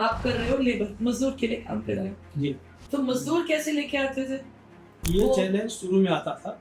आप कर रहे हो लेबर, मजदूर के लिए काम कर रहे हो, जी। तो मजदूर कैसे लेके आते थे? ये वो- चैलेंज शुरू में आता था।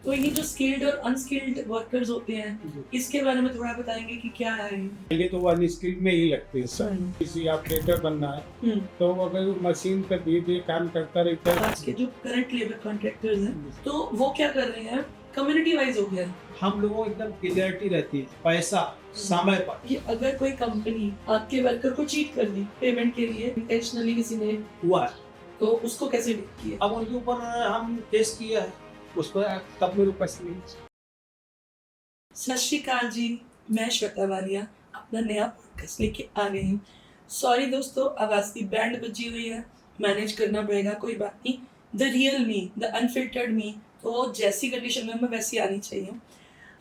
तो ये जो स्किल्ड और अनस्किल्ड वर्कर्स होते हैं, जी। इसके बारे में थोड़ा बताएंगे कि क्या है ये? पहले तो वो अनस्किल्ड में ही लगते हैं सर। किसी ऑपरेटर बनना है हम्म। तो अगर वो मशीन पर धीरे काम करता रहता है। आज के जो करंट लेबर कॉन्ट्रैक्टर्स हैं, तो वो क्या कर रहे हैं, कम्युनिटी वाइज हो गया है हम लोगों को एकदम क्लियरिटी रहती है, पैसा समय पर। कि अगर कोई कंपनी आपके वर्कर को चीट कर दी पेमेंट के लिए, इंटेंशनली किसी ने, हुआ है। तो उसको कैसे डील किया? अब उनके ऊपर हम केस किया है, उस पर तब मेरे पैसे नहीं। सत श्री अकाल जी, मैं श्वेता वालिया अपना नया पॉडकास्ट लेके आ गई हूँ। सॉरी दोस्तों, आवाज़ की बैंड बजी हुई है, मैनेज करना पड़ेगा, कोई बात नहीं। The real me, the unfiltered me, तो जैसी कंडीशन में मैं वैसी आनी चाहिए।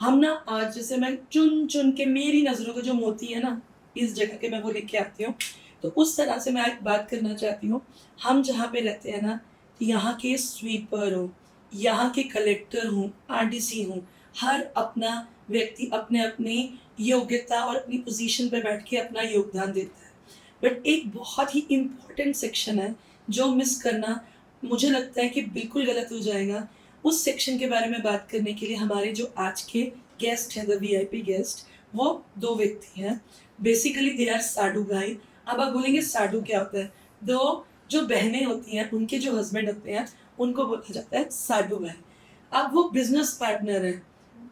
हम ना आज जैसे मैं चुन चुन के, मेरी नज़रों का जो मोती है ना, इस जगह के मैं वो लेके आती हूँ। तो उस तरह से मैं एक बात करना चाहती हूँ। हम जहाँ पे रहते हैं ना, यहाँ के स्वीपर हो, यहाँ के कलेक्टर हूँ, आरडीसी हूँ, हर अपना व्यक्ति अपने अपनी योग्यता और अपनी पोजीशन पे बैठ के अपना योगदान देता है। बट एक बहुत ही इम्पोर्टेंट सेक्शन है जो मिस करना मुझे लगता है कि बिल्कुल गलत हो जाएगा। उस सेक्शन के बारे में बात करने के लिए हमारे जो आज के गेस्ट हैं, द वीआईपी गेस्ट, वो दो व्यक्ति हैं। बेसिकली दे आर साडू भाई। अब आप बोलेंगे साडू क्या होता है? दो जो बहनें होती हैं, उनके जो हस्बैंड होते हैं, उनको बोला जाता है साडू भाई। अब वो बिजनेस पार्टनर है,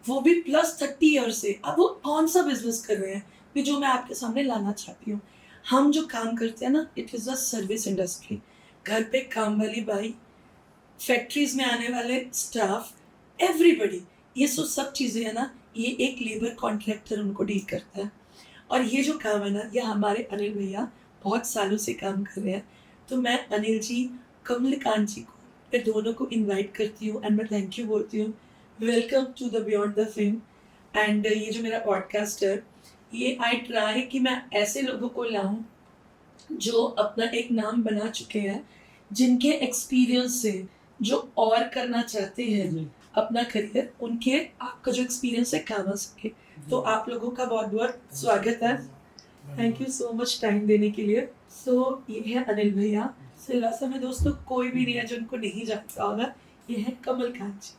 वो भी +30 ईयर से। अब वो कौन सा बिजनेस कर रहे हैं कि जो मैं आपके सामने लाना चाहती हूँ। हम जो काम करते हैं ना, it is a service industry. घर पे काम वाली बाई, फैक्ट्रीज में आने वाले स्टाफ, एवरीबडी, ये सब चीज़ें हैं ना, ये एक लेबर कॉन्ट्रैक्टर उनको डील करता है। और ये जो काम है ना, ये हमारे अनिल भैया बहुत सालों से काम कर रहे हैं। तो मैं अनिल जी, कमलकांत जी को, मैं दोनों को इनवाइट करती हूँ एंड मैं थैंक यू बोलती हूँ। Welcome to the beyond the film. And ये जो मेरा पॉडकास्ट है, ये आई ट्राई कि मैं ऐसे लोगों को लाऊं जो अपना एक नाम बना चुके हैं, जिनके एक्सपीरियंस से जो और करना चाहते हैं अपना करियर, उनके आपका जो एक्सपीरियंस है काम आ सके। तो आप लोगों का बहुत बहुत स्वागत है। Thank you so much time देने के लिए। सो ये है अनिल भैया। सिलवासा में दोस्तों कोई भी नहीं है जो उनको नहीं जानता होगा, ये है कमलकांत जी।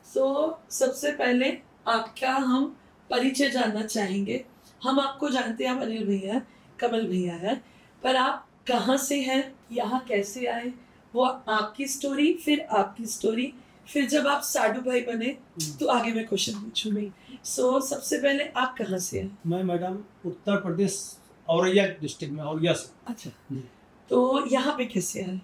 सो सबसे पहले आपका हम परिचय जानना चाहेंगे। हम आपको जानते हैं, आप अनिल भैया, कमल भैया है, पर आप कहाँ से हैं, यहाँ कैसे आए, वो आपकी स्टोरी, फिर आपकी स्टोरी, फिर जब आप साडू भाई बने तो आगे मैं क्वेश्चन पूछूंगी। सो सबसे पहले आप कहाँ से हैं? मैं मैडम उत्तर प्रदेश औरैया डिस्ट्रिक्ट में, औरैया से। अच्छा, जी। तो यहाँ पे कैसे आए,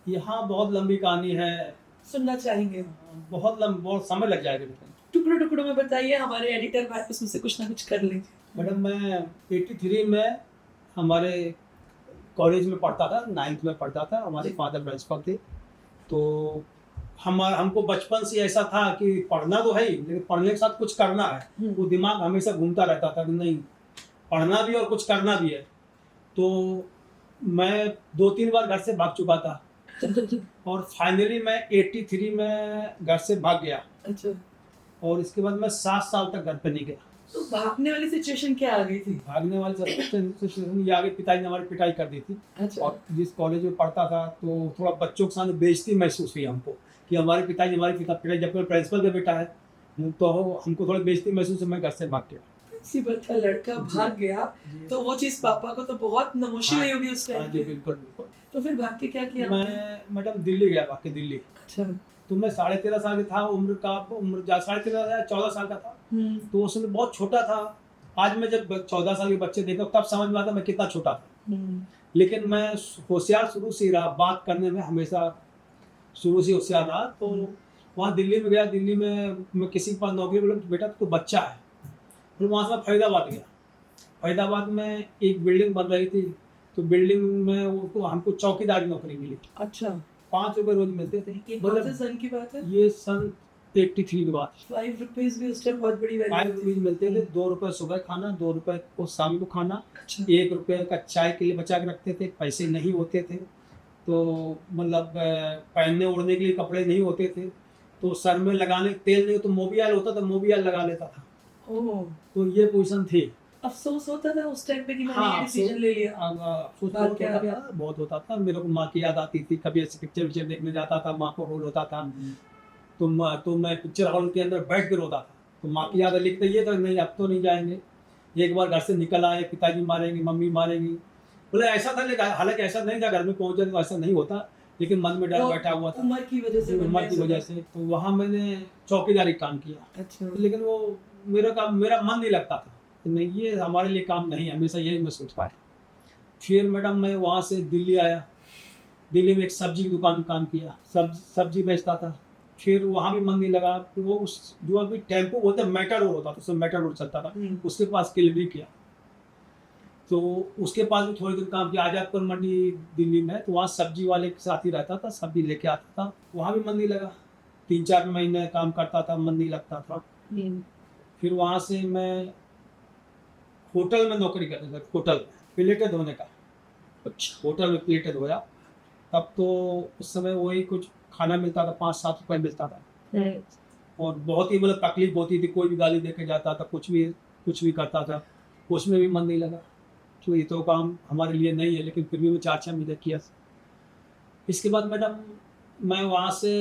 यहाँ बहुत लंबी कहानी है, सुनना चाहेंगे। बहुत समय लग जाएगा। टुकड़ों टुकड़ों में बताइए, हमारे एडिटर भाई उसमें से कुछ ना कुछ कर लेंगे। मैडम मैं 83 में हमारे कॉलेज में पढ़ता था, 9th में पढ़ता था। हमारे फादर प्रिंसिपल थे। तो हमको बचपन से ऐसा था कि पढ़ना तो है ही, लेकिन पढ़ने के साथ कुछ करना है। वो दिमाग हमेशा घूमता रहता था कि नहीं, पढ़ना भी और कुछ करना भी है। तो मैं 2-3 बार घर से भाग चुका था और फाइनली मैं 83 में घर से भाग गया। अच्छा, और इसके बाद मैं 7 साल तक घर पे नहीं गया। तो भागने वाली सिचुएशन क्या आ गई थी? भागने वाली सिचुएशन ये आगे, पिताजी ने हमारी पिटाई कर दी थी। अच्छा, और जिस कॉलेज में पढ़ता था तो थोड़ा बच्चों के सामने बेइज्जती महसूस हुई हमको कि हमारे पिताजी पिटाई, जब प्रिंसिपल का बेटा है तो हमको थोड़ी बेइज्जती महसूस हुई। मैं घर से भाग गया। प्रिंसिपल का लड़का भाग गया, तो वो चीज पापा को तो बहुत नमोशी हुई होगी उस हाँ टाइम जी, पे। बिल्कुल बिल्कुल। तो फिर भाग के क्या किया? मैं मैडम दिल्ली गया, भाग के दिल्ली। अच्छा। तो मैं 13.5 साल का था, उम्र 13.5 14 साल का था। तो उस समय बहुत छोटा था। आज मैं जब 14 साल के बच्चे देखा तब समझ में आता मैं कितना छोटा था। लेकिन मैं होशियार शुरू से रहा, बात करने में हमेशा शुरू से होशियार रहा। तो वहाँ दिल्ली में गया। दिल्ली में मैं किसी के पास नौकरी, बोला बेटा तो बच्चा है। फिर वहाँ से मैं फरीदाबाद गया। फरीदाबाद में एक बिल्डिंग बन रही थी, तो बिल्डिंग में हमको चौकीदार नौकरी मिली। अच्छा, 5 रुपये रोज मिलते थे। ये कौन से सन की बात है? ये सन 83 की बात। 5 रुपीज भी उस टाइम बहुत बड़ी वैल्यू 5 रुपये मिलते थे। 2 रुपये सुबह खाना, 2 रुपये को शाम को खाना। अच्छा। 1 रुपये का चाय के लिए बचा के रखते थे, पैसे नहीं होते थे। तो मतलब पहनने ओढ़ने के लिए कपड़े नहीं होते थे। तो सर में लगाने तेल नहीं, तो मोबियल होता था, मोबियल लगा लेता था। ओह, तो ये पोजीशन थी। अफसोस होता था उस टाइम पे कि मैंने हाँ, ये डिसीजन ले लिया? अफसोस बात बहुत क्या होता है? था, बहुत होता था। मेरे को माँ की याद आती थी, कभी ऐसे पिक्चर विक्चर देखने जाता था, माँ को रोल होता था, तो मैं पिक्चर हॉल के अंदर बैठ के रोता था। तो माँ की याद लिखते ये तो नहीं, अब तो नहीं जाएंगे। एक बार घर से निकल आए, पिताजी मारेंगे, मम्मी मारेंगी, बोले ऐसा था। लेकिन हालांकि ऐसा नहीं था, घर में पहुंचे तो ऐसा नहीं होता, लेकिन मन में डर वो बैठा हुआ था उम्र की वजह से मन में उम्र की ऐसा वजह था। से। तो वहाँ मैंने चौकीदारी काम किया, अच्छा। लेकिन वो मेरा मन नहीं लगता था कि नहीं, ये हमारे लिए काम नहीं है, हमेशा यही मैं सोच पाया। फिर मैडम मैं वहाँ से दिल्ली आया। दिल्ली में एक सब्जी की दुकान में काम किया, सब्जी बेचता था। फिर वहाँ भी मन नहीं लगा। फिर वो उस जो अभी टेम्पो बोलते हैं, मेटाडोर होता था, उसमें मेटाडोर चलता था, उसके पास डिलीवरी किया। तो उसके पास भी थोड़ी दिन काम किया, आजादपुर मंडी दिल्ली में। तो वहाँ सब्जी वाले के साथ ही रहता था, सब्जी लेके आता था। वहाँ भी मन नहीं लगा, 3-4 महीने काम करता था, मन नहीं लगता था। फिर वहाँ से मैं होटल में नौकरी करने लगा, होटल में प्लेटें धोने का। अच्छा, होटल में प्लेटें धोया। तब तो उस समय वही कुछ खाना मिलता था, 5-7 रुपए मिलता था, और बहुत ही मतलब तकलीफ होती थी। कोई भी गाली दे के जाता था, कुछ भी करता था, उसमें भी मन नहीं लगा। तो ये तो काम हमारे लिए नहीं है, लेकिन फिर भी मैं 4-6 महीने किया। इसके बाद मैडम मैं वहाँ से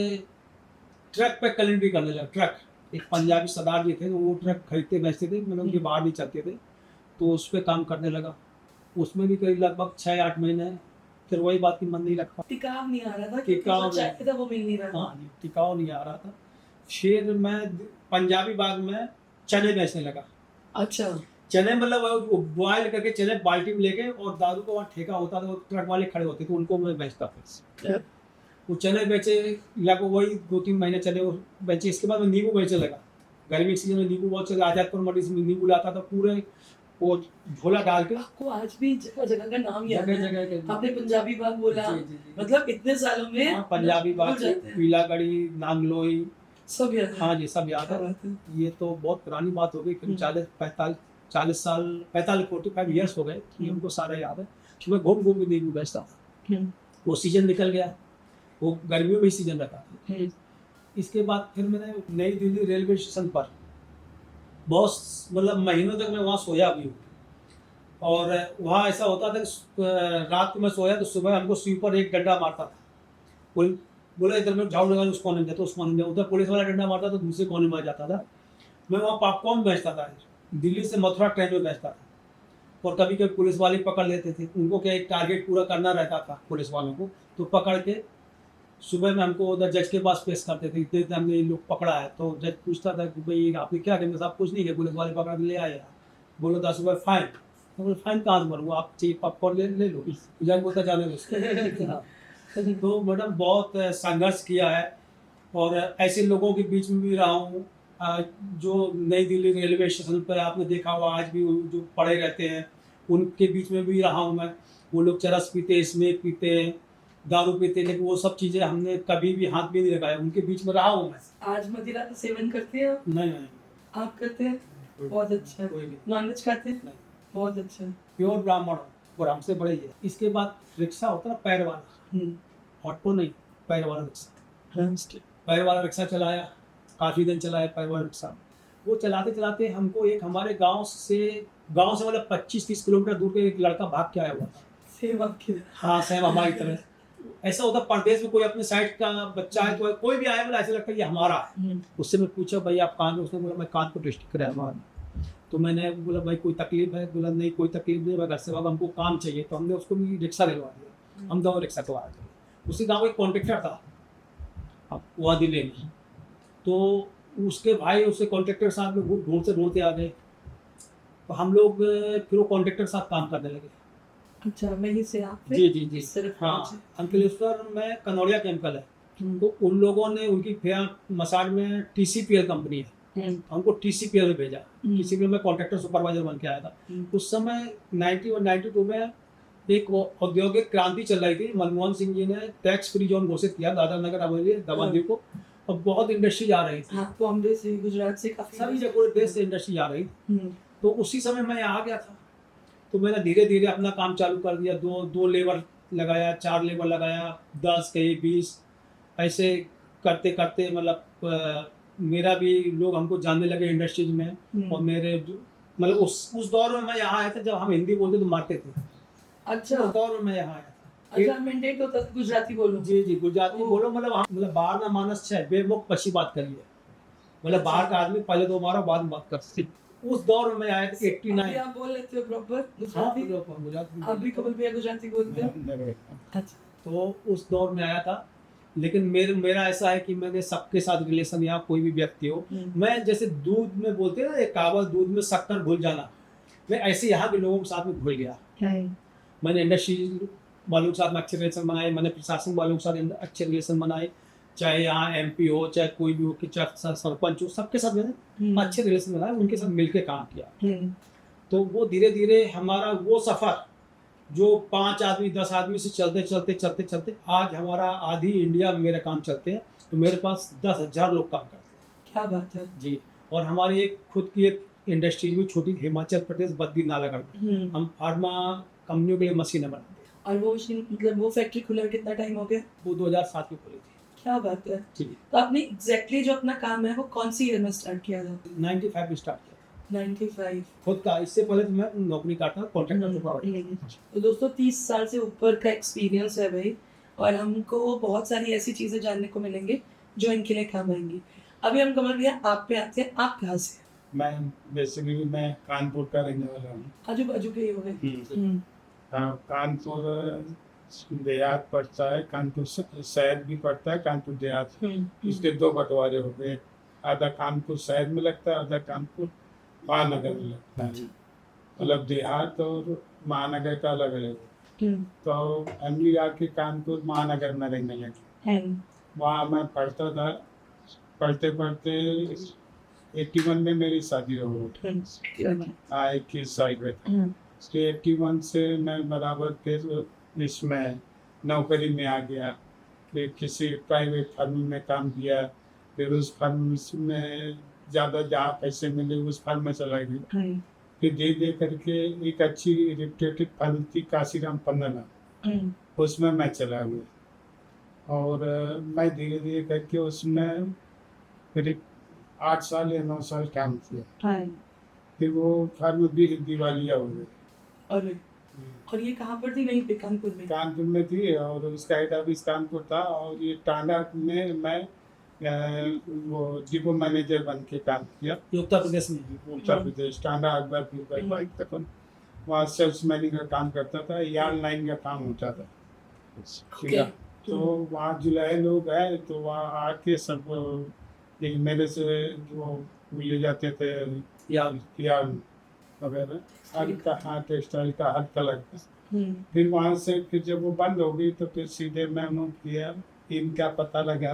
ट्रक पे कलेंडरी करने लगा। ट्रक, एक पंजाबी सरदार जी थे, वो ट्रक खरीदते बेचते थे, मतलब उनके बाहर नहीं चलते थे, तो उस पर काम करने लगा। उसमें भी करीब लगभग 6-8 महीने। फिर वही बात की मन नहीं लगता, टिकाव नहीं आ रहा था, क्योंकि टिकाव जो नहीं। चाहिए था वो मिल नहीं रहा था। हाँ जी, टिकाव नहीं आ रहा था। फिर मैं पंजाबी बाग में चने बेचने लगा। अच्छा। चने मतलब वो बॉयल करके चने बाल्टी में लेके, और दारू का वहाँ ठेका होता था, वो ट्रक वाले खड़े होते थे, उनको मैं बेचता था। वो चने बेचे, लगभग वही 2-3 महीने चले वो बेचे। इसके बाद मैं नींबू बेचने लगा। गर्मी के सीजन में नींबू बहुत चला, आजादपुर मंडी से नींबू लाता था, पूरे वो झोला डाल के। आपको आज भी जगह जगह का नाम याद है? जगह जगह आपने पंजाबी बाग बोला, जी, जी, जी। मतलब इतने सालों में हाँ, पंजाबी भूल बाग, जाते हैं। पीलागढ़ी, नांगलोई, सब याद है। हाँ जी, सब याद क्या है। बात है। ये तो बहुत पुरानी बात हो गई, करीब 40 साल, 45 ईयर्स हो गए, ये हमको सारा याद है। कि मैं घूम घूम के नींबू बेचता था। वो सीजन निकल गया, वो गर्मियों में ही सीजन रखा था। इसके बाद फिर मैंने नई दिल्ली रेलवे स्टेशन पर बहुत मतलब महीनों तक मैं वहाँ सोया भी हूँ। और वहाँ ऐसा होता था कि रात को मैं सोया तो सुबह हमको स्वीपर एक डंडा मारता था। कोई बोला इधर में झाड़ू लगा, उस कोने में जाता, उस कोने में जाता, उधर पुलिस वाला डंडा मारता तो दूसरे कोने में आ जाता था। मैं वहाँ पॉपकॉर्न बेचता था, दिल्ली से मथुरा ट्रेन में बेचता था। और कभी कभी पुलिस वाले पकड़ लेते थे, उनको क्या एक टारगेट पूरा करना रहता था पुलिस वालों को, तो पकड़ के सुबह में हमको उधर जज के पास पेश करते थे। इतने हमने ये लोग पकड़ा है, तो जज पूछता था कि भाई आपने क्या किया? साहब कुछ नहीं किया, पुलिस वाले पकड़ के ले आए, बोलो 10 रुपये फाइन। तो बोले फाइन कहाँ से भरूँ, आप चाहिए पॉपकॉर्न ले लो। जज बोलता जाने दो। तो मैडम बहुत संघर्ष किया है, और ऐसे लोगों के बीच में भी रहा हूँ। जो नई दिल्ली रेलवे स्टेशन पर आपने देखा हुआ, आज भी जो पड़े रहते हैं, उनके बीच में भी रहा हूँ मैं। वो लोग चरस पीते, स्मेक पीते हैं, दारू पीते, लेकिन वो सब चीज़ें हमने कभी भी हाथ भी नहीं लगाया, उनके बीच में रहा हूँ मैं। आज मदिरा का सेवन करते हैं आप? नहीं, आप करते हैं? बहुत अच्छा है। कोई भी नॉनवेज खाते हैं? नहीं, बहुत अच्छा है। प्योर ब्राह्मण हूँ, और हमसे बड़े ही है। इसके बाद रिक्शा होता है पैर वाला, ऑटो नहीं, पैर वाला रिक्शा। पैर वाला रिक्शा चलाया, काफ़ी दिन चलाया पैर वाला रिक्शा। वो चलाते चलाते हमको एक हमारे गांव से मतलब 25-30 किलोमीटर दूर के एक लड़का भाग के आया हुआ था। सेम आपकी तरह। हाँ, सेम हमारी तरह। ऐसा होता परदेश में कोई अपने साइड का बच्चा है, तो कोई भी आया बोला ऐसा लगता है ये हमारा है। उससे मैं पूछा भाई आप कहाँ के? उसने बोला मैं कानपुर डिस्ट्रिक्ट का रहने वाला हूँ। तो मैंने बोला भाई कोई तकलीफ है? बोला नहीं कोई तकलीफ नहीं, मैं घर से बाबा हमको काम चाहिए। तो हमने उसको भी रिक्शा दिलवा दिया, हम दोनों रिक्शा को आ गए। उसी गाँव एक कॉन्ट्रेक्टर था वहाँ दिल्ली में, तो उसके भाई उससे कॉन्ट्रेक्टर साथ में ढूंढते आ गए। तो हम लोग फिर वो कॉन्ट्रेक्टर साथ काम करने लगे। अच्छा, वहीं से आप जी। सिर्फ हाँ, अंकलेश्वर में कनौड़िया केमिकल है, तो उन लोगों ने उनकी मसाज में TCPL कंपनी है, हमको TCPL में भेजा। TCPL में कॉन्ट्रैक्टर सुपरवाइजर बन के आया था। उस समय 91 और 92 में एक औद्योगिक क्रांति चल रही थी। मनमोहन सिंह जी ने टैक्स फ्री जोन घोषित किया दादरा नगर हवेली दमन को, और बहुत इंडस्ट्री आ रही थी। हाँ, बॉम्बे से, गुजरात से, काफी सभी जगह पूरे देश से इंडस्ट्री आ रही थी। तो उसी समय मैं आ गया था, तो मैंने धीरे धीरे अपना काम चालू कर दिया। दो लेबर लगाया, 4 लेबर लगाया, 10 कहीं 20, ऐसे करते करते मतलब मेरा भी लोग हमको जानने लगे इंडस्ट्रीज में। और मेरे मतलब उस दौर में मैं यहाँ आया था जब हम हिंदी बोलते तो मारते थे। अच्छा उस दौर में मैं यहाँ आया था। अच्छा मैंडेट होता था गुजराती बोलो। जी जी गुजराती ओह। बोलो, मतलब हम मतलब बाहर ना मानस है बेमुख पछी बात करिए, मतलब अच्छा। बाहर का आदमी पहले तो मारो बाद में बात करते। उस दौर में मैं आया था अभी 89। आप बोल लेते हो प्रॉपर हाँ गुजराती? गुजराती आप भी कमल भैया गुजराती बोलते हो? अच्छा। तो उस दौर में आया था। लेकिन मेरा ऐसा है कि मैंने सबके साथ रिलेशन, यहाँ कोई भी व्यक्ति हो, मैं जैसे दूध में बोलते हैं ना एक कहावत, दूध में शक्कर घुल जाना, मैं ऐसे यहाँ के लोगों के साथ में घुल गया। मैंने इंडस्ट्री वालों के साथ में अच्छे रिलेशन बनाए, मैंने प्रशासन वालों के साथ अच्छे रिलेशन बनाए, चाहे यहाँ MP हो चाहे कोई भी हो कि चाहे सरपंच हो, सबके साथ मैंने अच्छे रिलेशन बनाए, उनके साथ मिलकर काम किया। तो वो धीरे धीरे हमारा वो सफर जो 5 आदमी 10 आदमी से चलते चलते चलते चलते आज हमारा आधी इंडिया में मेरे काम चलते हैं, तो मेरे पास 10,000 लोग काम करते हैं। क्या बात है जी। और हमारी एक खुद की एक इंडस्ट्री भी छोटी, हिमाचल प्रदेश बद्री नालागढ़ में हम फार्मा कंपनियों के लिए मशीनें बनाते हैं। और वो मशीन मतलब वो फैक्ट्री खुला कितना टाइम हो गया? वो 2007 में खुली थी। क्या बात है। जी। तो आपने एग्जैक्टली जो अपना काम है वो कौन सी ईयर में स्टार्ट किया था? 95 में स्टार्ट किया 95 खुद का। इससे पहले तो मैं नौकरी करता था कॉन्ट्रैक्टर। तो दोस्तों 30 साल से ऊपर का एक्सपीरियंस है भाई, और हमको बहुत सारी ऐसी चीज़ें जानने को मिलेंगे जो इनके लिए काम आएंगी। अभी हम कमल भैया आप पे आते हैं, आप कहाँ से? मैं बेसिकली मैं कानपुर का रहने वाला हूँ। आजू बाजू के ही हो गए। हाँ, कानपुर देहात पड़ता है, कानपुर शहर भी पड़ता है, कानपुर देहात। इसके 2 बंटवारे हो गए, आधा कानपुर शहर में लगता है, आधा कानपुर महानगर में लगता है। मतलब देहात और महानगर का अलग अलग। तो हम भी आके कानपुर महानगर में रहने लगे। वहाँ मैं पढ़ता था, पढ़ते पढ़ते 81 में मेरी शादी हो गई। हाँ 21 साल में था। 81 से मैं बराबर फिर इसमें नौकरी में आ गया, फिर किसी प्राइवेट फर्म में काम किया, फिर उस फर्म में ज़्यादा जहाँ पैसे मिले उस फर्म में चला गया। फिर धीरे करके एक अच्छी रेप्यूटेड फर्म थी काशीराम पन्ना, उसमें मैं चला गया। और मैं धीरे धीरे करके उसमें करीब 8 साल या 9 साल काम किया। फिर वो फर्म भी दिवालिया हो गई। और ये कहाँ पर थी? नहीं पे कानपुर में? कानपुर में थी और उसका हेड ऑफिस कानपुर था। और ये टांडा में मैं वो डिपो मैनेजर बन के काम किया। उत्तर प्रदेश में। उत्तर प्रदेश टांडा अकबरपुर तक वहाँ सेल्स मैनेज का काम करता था, यार्ड लाइन का काम होता था। ठीक है। तो वहाँ जुलाई लोग आए तो वहाँ आके सब मेरे से वो ले जाते थे यार्ड वगैरह, हर का हाँ टेक्सटाइल का हर कलर का। फिर वहाँ से फिर जब वो बंद हो गई तो फिर सीधे मैं मूव किया, इनका पता लगा।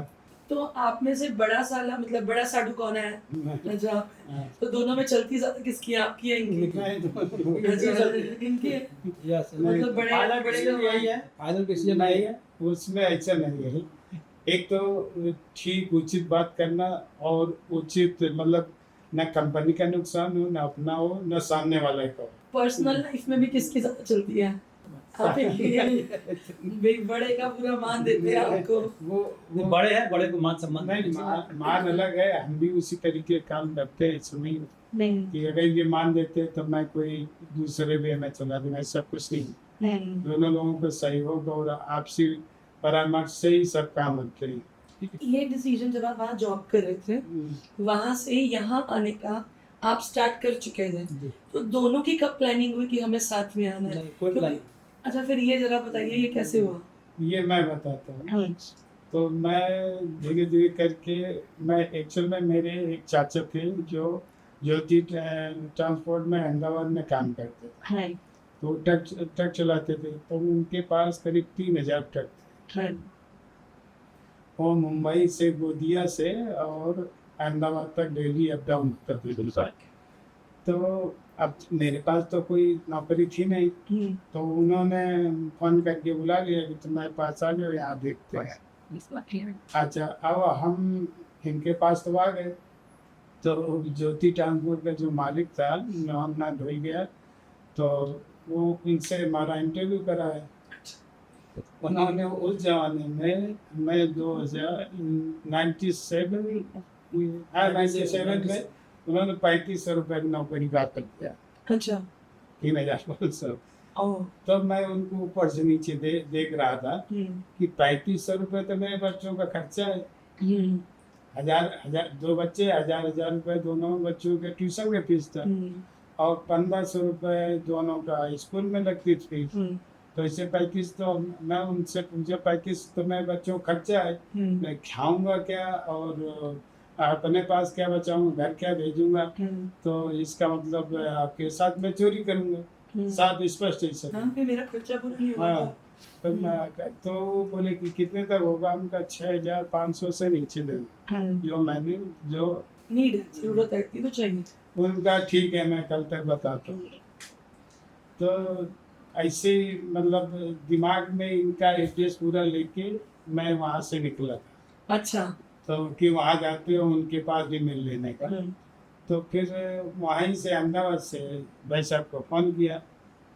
तो आप में से बड़ा साला मतलब बड़ा साडू कौन है? अच्छा, तो दोनों में चलती ज्यादा किसकी, आपकी या इनकी? इनकी है। मतलब बड़े लोग यही है, फाइनल डिसीजन यही है। उसमें ऐसा नहीं है, एक तो ठीक उचित बात करना और उचित मतलब न कंपनी का नुकसान हो, न अपना हो, न सामने वाले का हो। पर्सनल लाइफ में भी किसकी ज्यादा चलती है? आप भाई बड़े का पूरा मान देते हैं आपको। वो बड़े हैं, बड़े को मान सम्मान नहीं, मान अलग है, हम भी उसी तरीके काम करते हैं। इसमें कि अगर ये मान देते तो मैं कोई दूसरे वे में चला दूँ, ऐसा कुछ नहीं। दोनों लोगों को सहयोग और आपसी परामर्श से ही सब काम होते हैं। ये डिसीजन जब आप वहाँ जॉब कर रहे थे, वहाँ से यहाँ आने का आप स्टार्ट कर चुके थे, तो दोनों की कब प्लानिंग हुई कि हमें साथ में आना है? कोई प्लानिंग। अच्छा, फिर ये जरा बताइए ये कैसे हुआ? ये मैं बताता हूँ। तो मैं धीरे धीरे करके, मैं एक्चुअल में मेरे एक चाचा थे जो ज्योति ट्रांसपोर्ट में अहमदाबाद में काम करते थे। तो ट्रक चलाते थे, तो उनके पास करीब 3000 ट्रक थे। वो मुंबई से गोदिया से और अहमदाबाद तक डेली अप डाउन करते थे। तो अब मेरे पास तो कोई नौकरी थी नहीं, तो उन्होंने फोन करके बुला लिया कि तुम्हारे पास आ जाओ, यहाँ देखते हैं। अच्छा, अब हम इनके पास तो आ गए। तो ज्योति ट्रांसपोर्ट का जो मालिक था नाम धोई गया, तो वो इनसे हमारा इंटरव्यू कराया। उन्होंने उस जमाने में मैं 97 में उन्होंने 3500 रुपये की नौकरी प्राप्त कर दिया, अच्छा 3500। ओ तो मैं उनको ऊपर से नीचे देख रहा था कि 3500 रुपये तो मेरे बच्चों का खर्चा है। हम्म 1000 दो बच्चे 1000 रुपये दोनों बच्चों के ट्यूशन के फीस था, और 1500 रुपये दोनों का स्कूल में लगती थी। तो इसे 35, तो मैं उनसे पूछा 35 तो मेरे बच्चों का खर्चा है, मैं खाऊंगा क्या और अपने पास क्या बचाऊंगा, घर क्या भेजूंगा, तो इसका मतलब आपके साथ मैं चोरी करूंगा, साथ स्पष्ट ही सब। हाँ, फिर मेरा खर्चा पूरा नहीं हाँ, होगा। तो बोले कि कितने तक होगा, उनका 6500 से नीचे दे जो मैंने जो नीड है, जरूरत है, इतनी तो चाहिए। उनका ठीक है, मैं कल तक बताता हूँ। तो ऐसे मतलब दिमाग में इनका एड्रेस पूरा लेके मैं वहाँ से निकला था। अच्छा तो कि वहाँ जाते हो उनके पास भी मिल लेने का। तो फिर वहीं से अहमदाबाद से भाई साहब को फ़ोन किया,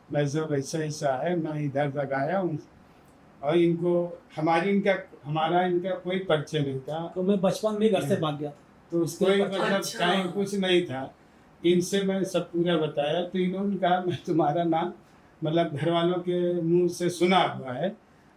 भाई साहब ऐसा ऐसा है, मैं इधर तक आया हूँ, और इनको हमारा इनका कोई परिचय नहीं था। तो मैं बचपन में घर से भाग गया, तो कोई मतलब अच्छा। कहीं कुछ नहीं था। इनसे मैं सब पूरा बताया, तो इन्होंने कहा मैं तुम्हारा नाम मतलब घर वालों के मुंह से सुना हुआ है,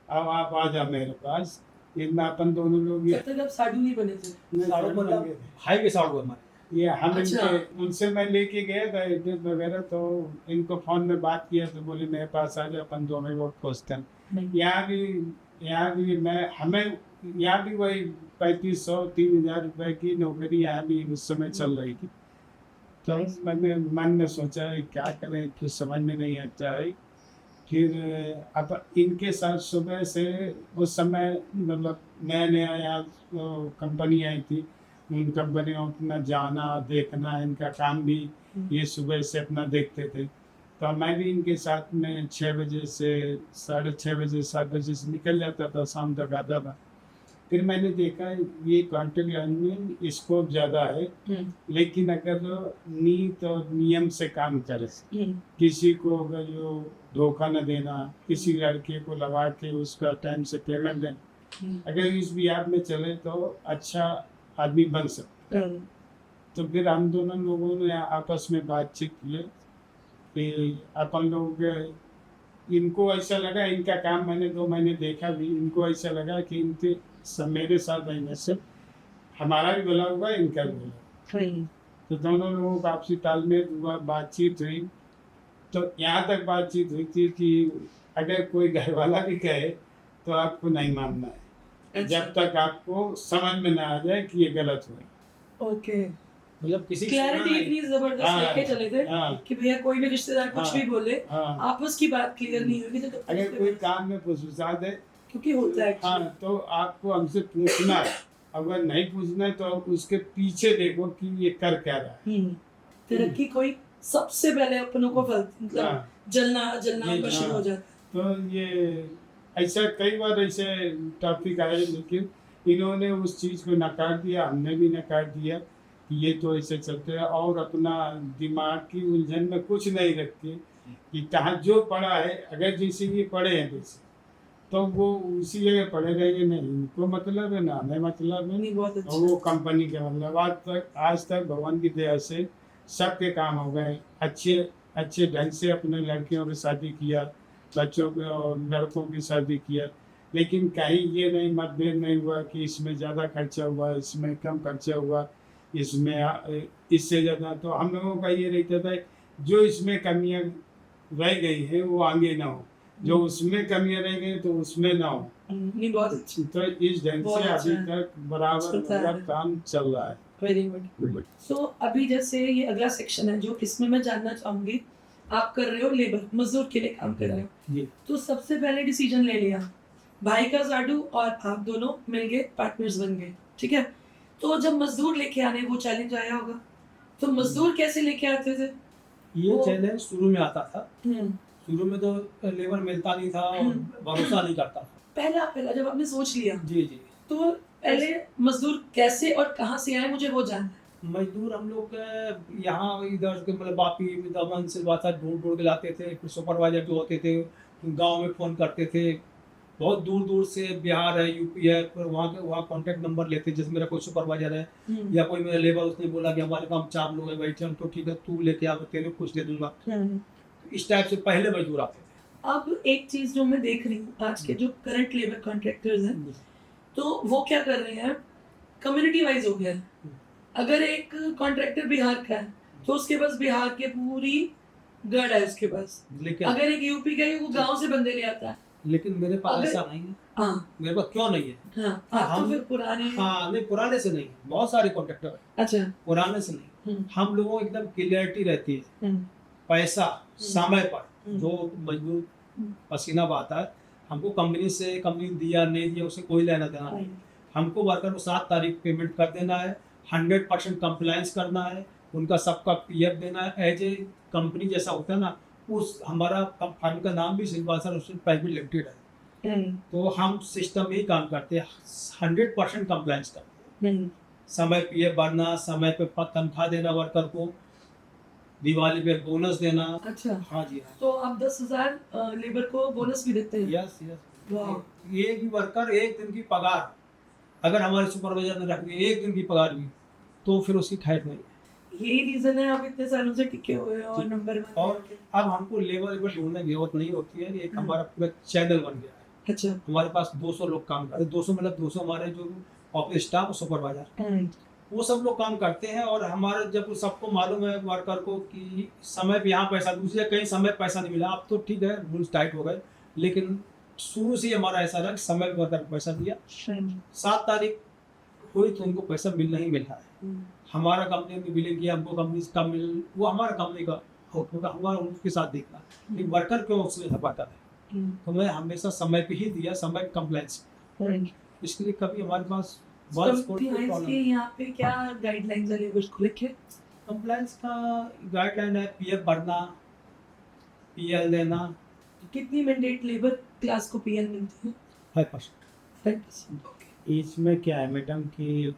अब आप आ जाओ मेरे पास। इतना अपन दोनों लोग जब तक आप साधु नहीं बने थे। साड़ू मतलब भाई के साड़ू हमारे। ये हम अच्छा। उनसे मैं लेके गया था एड्रेस वगैरह, तो इनको फोन में बात किया तो बोले मेरे पास आ जाओ, अपन दोनों लोग पहुँचते हैं। यहाँ भी मैं हमें यहाँ भी वही 3500-3000 रुपए की नौकरी यहाँ भी उस समय चल रही थी। तो मैंने मन में सोचा क्या करें, कुछ समझ में नहीं आता है। फिर अब इनके साथ सुबह से उस समय मतलब नया नया यहाँ कंपनी आई थी, उन कंपनियों में अपना जाना देखना, इनका काम भी ये सुबह से अपना देखते थे। तो मैं भी इनके साथ में 6 बजे से 6:30 बजे 7 बजे से निकल जाता था, शाम तक आता था। फिर मैंने देखा ये क्वांटल में स्कोप ज़्यादा है, लेकिन अगर नीति और नियम से काम करे, किसी को अगर जो धोखा न देना, किसी लड़के को लगा के उसका टाइम से पेमेंट देना, अगर इस बिहार में चले तो अच्छा आदमी बन सकता है। तो फिर हम दोनों लोगों ने आपस में बातचीत की, फिर अपन लोग इनको ऐसा लगा, इनका काम मैंने 2 महीने देखा भी, इनको ऐसा लगा कि इनके सब मेरे साथ रहने से हमारा भी भला होगा, इनका भी भला। तो दोनों लोगों का आपसी तालमेल हुआ, बातचीत हुई। तो यहाँ तक बातचीत हुई थी कि अगर कोई घर वाला भी कहे तो आपको नहीं मानना है, जब तक आपको समझ में ना आ जाए कि ये गलत हुआ। ओके, मतलब किसी क्लैरिटी इतनी जबरदस्त लेके चले थे कि भैया कोई भी रिश्तेदार कुछ भी बोले, आपस की बात क्लियर नहीं होगी तो अगर कोई काम में फुसफुसा दे, क्योंकि होता है। हाँ, तो आपको हमसे पूछना है, अगर नहीं पूछना है तो आप उसके पीछे देखो कि ये कर क्या रहा है। तरक्की कोई सबसे पहले अपनों को मतलब जलना ये शुरू हो जाता है। तो ये ऐसा कई बार ऐसे टॉपिक आए, लेकिन इन्होंने उस चीज़ को नकार दिया, हमने भी नकार दिया कि ये तो ऐसे चलते हैं, और अपना दिमाग की उलझन में कुछ नहीं रखते कि कहाँ जो पढ़ा है, अगर जैसे ये पढ़े हैं जैसे, तो वो उसी जगह पढ़े रहेंगे, नहीं इनको मतलब है ना हमें मतलब है। नहीं, बहुत अच्छा। वो कंपनी के मतलब आज तक भगवान की दया से सबके काम हो गए, अच्छे ढंग से अपने लड़कियों की शादी किया, बच्चों के और लड़कों की शादी किया, लेकिन कहीं ये नहीं मतभेद नहीं हुआ कि इसमें ज़्यादा खर्चा हुआ, इसमें कम खर्चा हुआ, इसमें इससे ज़्यादा। तो हम लोगों का ये रहता था जो इसमें कमियां रह गई हैं वो आगे ना हो, जो उसमें कमियां रह गई तो उसमें ना हो। नहीं, बहुत अच्छी। तो इस ढंग से अभी तक बराबर मतलब काम चल रहा है। Very good. सो अभी जैसे ये अगला सेक्शन है जो इसमें मैं जानना चाहूंगी, आप कर रहे हो लेबर, मजदूर के लिए काम कर रहे हो जी। तो सबसे पहले डिसीजन ले लिया, भाई का जाडू और आप दोनों मिल गए, पार्टनर्स बन गए, ठीक है। तो जब मजदूर लेके आने वो चैलेंज आया होगा, तो मजदूर कैसे लेके आते थे? ये चैलेंज शुरू में आता था, शुरू में तो लेबर मिलता नहीं था और भरोसा नहीं करता था। पहला जब आपने सोच लिया, जी जी, तो पहले मजदूर कैसे और कहाँ से आए मुझे वो जानना है। मजदूर हम लोग यहाँ इधर के मतलब बापी दमन से ढूंढ के लाते थे। फिर सुपरवाइजर जो होते थे गांव में फ़ोन करते थे, बहुत दूर दूर से बिहार है, यूपी है, पर वहाँ कॉन्टैक्ट नंबर लेते हैं। जैसे मेरा कोई सुपरवाइजर है या कोई मेरा लेबर, उसने बोला कि हमारे काम 4 लोग हैं बैठे, हम तो ठीक है तू लेके आ, तेरे को कुछ दे दूंगा। इस टाइप से पहले मजदूर आते थे। अब एक चीज जो मैं देख रही हूँ आज के जो करंट लेबर कॉन्ट्रैक्टर्स हैं, तो वो क्या कर रहे हैं, कम्युनिटी वाइज हो गया है। अगर एक कॉन्ट्रैक्टर बिहार का है तो उसके पास बिहार के पूरी गढ़ है उसके पास। लेकिन अगर एक यूपी का है वो गांव से बंदे ले आता है। लेकिन मेरे पास अगर- ऐसा नहीं है। हाँ मेरे पास क्यों नहीं है? हाँ, आप तो हम- फिर पुराने। हाँ नहीं, पुराने से नहीं, बहुत सारे कॉन्ट्रैक्टर हैं, अच्छा। पुराने से नहीं। हम लोगों को एकदम क्लियरिटी रहती है, पैसा समय पर जो मजदूर पसीना बहाता है, हमको कंपनी दिया नहीं दिया उससे कोई लेना देना नहीं। हमको वर्कर को 7 तारीख पेमेंट कर देना है, 100% कंप्लायंस करना है, उनका सबका पीएफ देना है। एज ए कंपनी जैसा होता है ना, उस हमारा फर्म का नाम भी सिल्वासर प्राइवेट लिमिटेड है, तो हम सिस्टम में ही काम करते हैं, 100% कंप्लायंस करते हैं। समय पीएफ भरना, समय पे तनख्वाह देना वर्कर को, दिवाली पे बोनस देना। अच्छा, हाँ जी हाँ। तो आप 10,000 लेबर को बोनस भी देते हैं? Yes yes. वाह। एक भी वर्कर एक दिन की पगार अगर हमारे सुपरवाइजर ने रख दी एक दिन की पगार भी, तो फिर उसकी खैर नहीं। यही रीजन है आप इतने सालों से टिके हुए हैं और नंबर 1। और अब हमको लेबर ढूंढने की जरूरत नहीं होती है, एक हमारा पूरा चैनल बन गया है। अच्छा। हमारे पास 200 लोग काम करते हैं, 200 मतलब 200 हमारे जो ऑफिस स्टाफ और सुपरवाइजर, वो सब लोग काम करते हैं। और हमारे जब सबको मालूम है वर्कर को कि समय पे यहाँ पैसा, दूसरी जगह कहीं समय पैसा नहीं मिला। अब तो ठीक है रूल्स टाइट हो गए, लेकिन शुरू से ही हमारा ऐसा रहा कि समय पे वर्कर को पैसा दिया, 7 तारीख हुई तो उनको पैसा मिलना ही मिल रहा है। हमारा कंपनी में बिलिंग किया, हमको कंपनी से कम मिल, वो हमारा कंपनी का होगा, हमारा उनके साथ देखना। लेकिन वर्कर क्यों उसमें झपाटा है, तो मैं हमेशा समय पे ही दिया, समय कंप्लायंस। इसके लिए कभी हमारे पास यहाँ पे क्या गाइडलाइंस है लेबर को लेके? कंप्लायंस का गाइडलाइन है पीएफ भरना, पीएल देना। कितनी मैंडेट लेबर क्लास को पीएल मिलती है? 5%। 5%। इसमें क्या है मैडम कि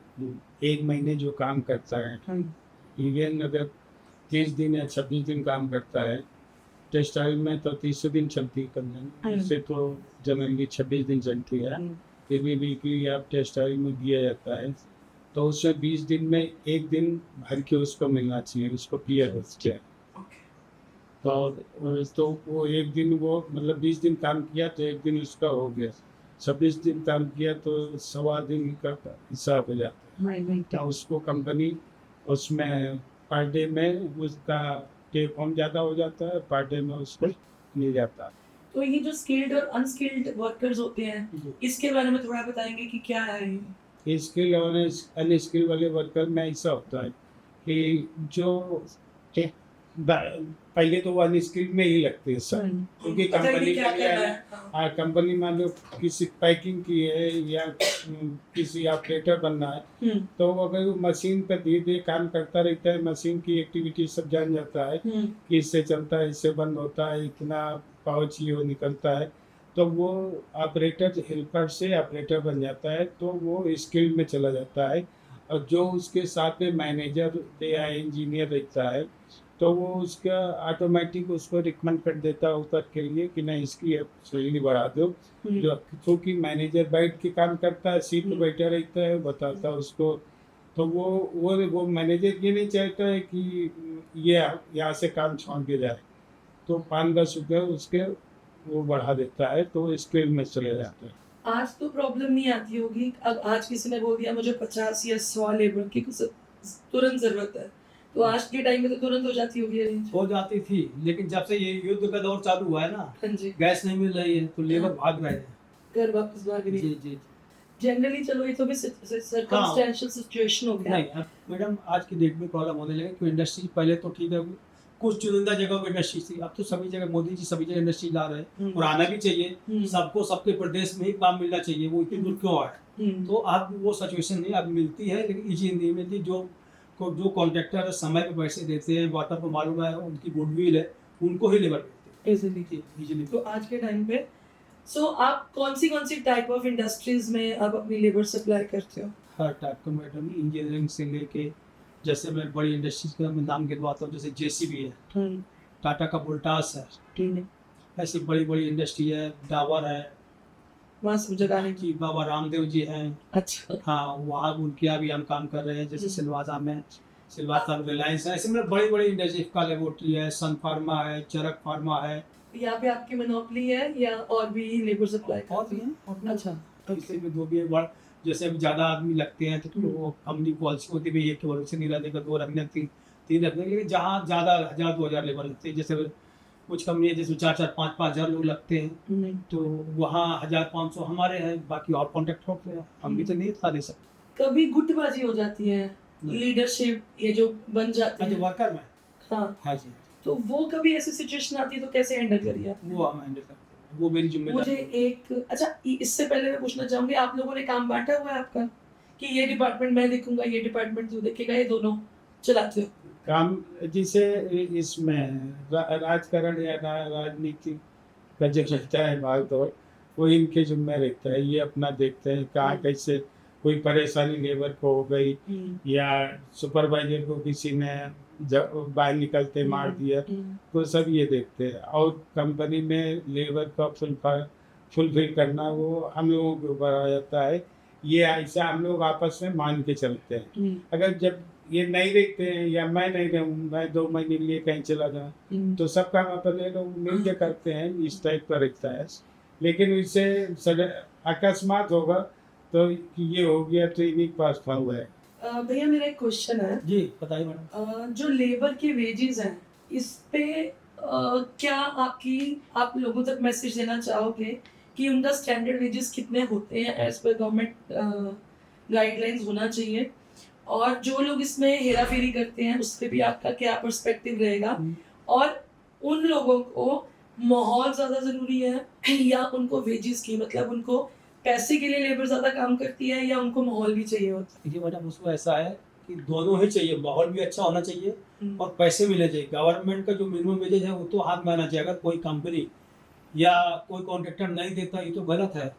1 महीने जो काम करता है, इवन अगर 30 दिन या 26 दिन काम करता है, टेक्सटाइल में तो 30 दिन चलती है कंपनी, इससे तो जनरली 26 दिन चलती है। फिर भी वीकली आप टेक्सटाइल में दिया जाता है, तो उसमें 20 दिन में 1 दिन भर के उसको मिलना चाहिए, उसको पीएफ होता है। तो वो 1 दिन वो मतलब 20 दिन काम किया तो 1 दिन उसका हो गया, 26 दिन काम किया तो 1.25 दिन का हिसाब हो जाता है। तो उसको कंपनी उसमें पर डे में उसका टेक होम ज़्यादा हो जाता है, पर डे में उसको मिल जाता है। तो ये जो स्किल्ड और अनस्किल्ड वर्कर्स होते हैं, इसके बारे में थोड़ा बताएंगे कि क्या है ये? स्किल और अनस्किल वाले वर्कर में ऐसा होता है कि जो पहले तो वो अनस्किल में ही लगते हैं सर, क्योंकि कंपनी क्या के कर लिए रहा है? कंपनी मान लो किसी पैकिंग की है या किसी ऑपरेटर बनना है, तो अगर वो मशीन पर धीरे धीरे काम करता रहता है, मशीन की एक्टिविटी सब जान जाता है कि इससे चलता है, इससे बंद होता है, इतना पाउच ये वो निकलता है, तो वो ऑपरेटर हेल्पर से ऑपरेटर बन जाता है, तो वो स्किल में चला जाता है। और जो उसके साथ में मैनेजर या इंजीनियर रहता है, तो वो उसका ऑटोमेटिक उसको रिकमेंड कर देता है ऊपर के लिए कि नहीं इसकी सैलरी बढ़ा दो। जो क्योंकि मैनेजर बैठ के काम करता है, सीट पे बैठा रहता है, बताता है उसको, तो वो मैनेजर ये नहीं चाहता है कि ये यहाँ से काम छोड़ के जाए, तो 5-10 रुपये उसके वो बढ़ा देता है, तो स्केल में चले जाते हैं। आज तो प्रॉब्लम नहीं आती होगी, अब आज किसी ने बोल दिया मुझे 50 या 100 लेबर की तुरंत जरूरत है, तो आज के टाइम में तो तुरंत हो जाती होगी अरेंज? हो जाती थी, लेकिन जब से ये युद्ध का दौर चालू हुआ है ना, हाँ जी, गैस नहीं मिल रही है तो लेबर भाग रहे हैं। घर वापस भाग रही जी है। जी। जनरली चलो ये तो भी सर्कमस्टेंशियल सिचुएशन हो गया। नहीं अब मैडम आज की डेट में प्रॉब्लम होने लगे, क्योंकि इंडस्ट्री पहले तो ठीक है, कुछ चुनिंदा जगहों पे इंडस्ट्री थी, अब तो सभी जगह मोदी जी सभी जगह इंडस्ट्री ला रहे हैं, और आना भी चाहिए। सबको सबके प्रदेश में ही काम मिलना चाहिए, वो इतनी दूर क्यों आए? तो अब वो सिचुएशन नहीं, अब मिलती है लेकिन इजी नहीं मिलती। जो कॉन्ट्रैक्टर समय पे पैसे देते हैं, वर्कर को मालूम है उनकी गुडविल है, उनको ही लेबर मिलती है इजीली। तो आज के टाइम पे आप कौन सी टाइप ऑफ इंडस्ट्रीज में आप अपनी लेबर सप्लाई करते हो? हर टाइप का मैडम, इंजीनियरिंग से लेके, जैसे मैं बड़ी इंडस्ट्रीज का मैं नाम गिनवाता हूँ, जैसे जेसीबी है, टाटा का वोल्टास है, ऐसी बड़ी बड़ी इंडस्ट्री है, डाबर है, वहाँ सब जगह आने की? कि बाबा रामदेव जी हैं, अच्छा। हाँ वहाँ उनके यहाँ भी हम काम कर रहे हैं, जैसे हम्म। सिलवासा में, सिलवासा में रिलायंस है, ऐसे में बड़ी बड़ी इंडस्ट्री, इफ्का लेबोरेटरी है, सन फार्मा है, चरक फार्मा है, यहाँ पे आपकी मोनोपोली है या और भी लेबर सप्लाई और भी हैं, और भी। अच्छा। किसी में जो भी है बड़ा, जैसे अभी ज़्यादा आदमी लगते हैं तो वो कंपनी पॉलिसी होती है एक वर्ष से नहीं रखेगा, 2 रखने, तीन रखने, लेकिन जहाँ ज़्यादा 1000-2000 लेबर लगते हैं, जैसे कुछ कंपनी है जिसमें 4-4, 5-5 हज़ार लोग लगते हैं, तो वहाँ 1500 हमारे हैं, बाकी और कॉन्ट्रैक्ट होते हैं, हम भी तो नहीं इतना दे सकते। कभी गुटबाजी हो जाती है, नहीं। लीडरशिप ये जो बन जाती अच्छा है, वर्कर में, हाँ, हाँ जी, तो वो कभी ऐसी सिचुएशन आती है तो कैसे हैंडल करिए आप? वो हम हैंडल करते हैं, वो मेरी मुझे जिम्मेदारी। एक अच्छा इससे पहले मैं पूछना चाहूंगी, आप लोगों ने काम बांटा हुआ है आपका कि ये डिपार्टमेंट मैं देखूंगा, ये डिपार्टमेंट तू देखेगा, ये दोनों चलाते हो? काम जिसे इसमें राजकारण या राजनीति का जो चलता है भागदौड़, वो इनके जिम्मे रहता है। ये अपना देखते हैं कहाँ कैसे कोई परेशानी लेबर को हो गई या सुपरवाइजर को किसी ने बाहर निकलते मार दिया, तो सब ये देखते हैं। और कंपनी में लेबर का फुलफिल करना वो हम लोगों के ऊपर आ जाता है। ये ऐसा हम लोग आपस में मान के चलते हैं। अगर जब ये नहीं देखते हैं या मैं नहीं रहूँ, मैं 2 महीने के लिए कहीं चला जाऊँ, तो सब काम अपने लोग मिल के करते हैं, इस टाइप का रहता है। लेकिन इससे अकस्मात होगा तो ये हो गया तो इन्हीं के पास फल हुआ है। भैया मेरा एक क्वेश्चन है, जी बताइए मैडम। जो लेबर के वेजेस हैं इस पे क्या आप लोगों तक मैसेज देना चाहोगे कि उनका स्टैंडर्ड वेजेस कितने होते हैं एज पर गवर्नमेंट गाइडलाइंस होना चाहिए, और जो लोग इसमें हेरा फेरी करते हैं उस पर भी आपका क्या पर्सपेक्टिव रहेगा, और उन लोगों को माहौल ज़्यादा ज़रूरी है या उनको वेजेस की, मतलब उनको पैसे के लिए लेबर ज़्यादा काम करती है या उनको माहौल भी चाहिए होता है? देखिए मैडम उसमें ऐसा है कि दोनों ही चाहिए, माहौल भी अच्छा होना चाहिए और पैसे मिलने चाहिए। गवर्नमेंट का जो मिनिमम वेजेज है वो तो हाथ में आना चाहिए। अगर कोई कंपनी या कोई कॉन्ट्रैक्टर नहीं देता ये तो गलत है।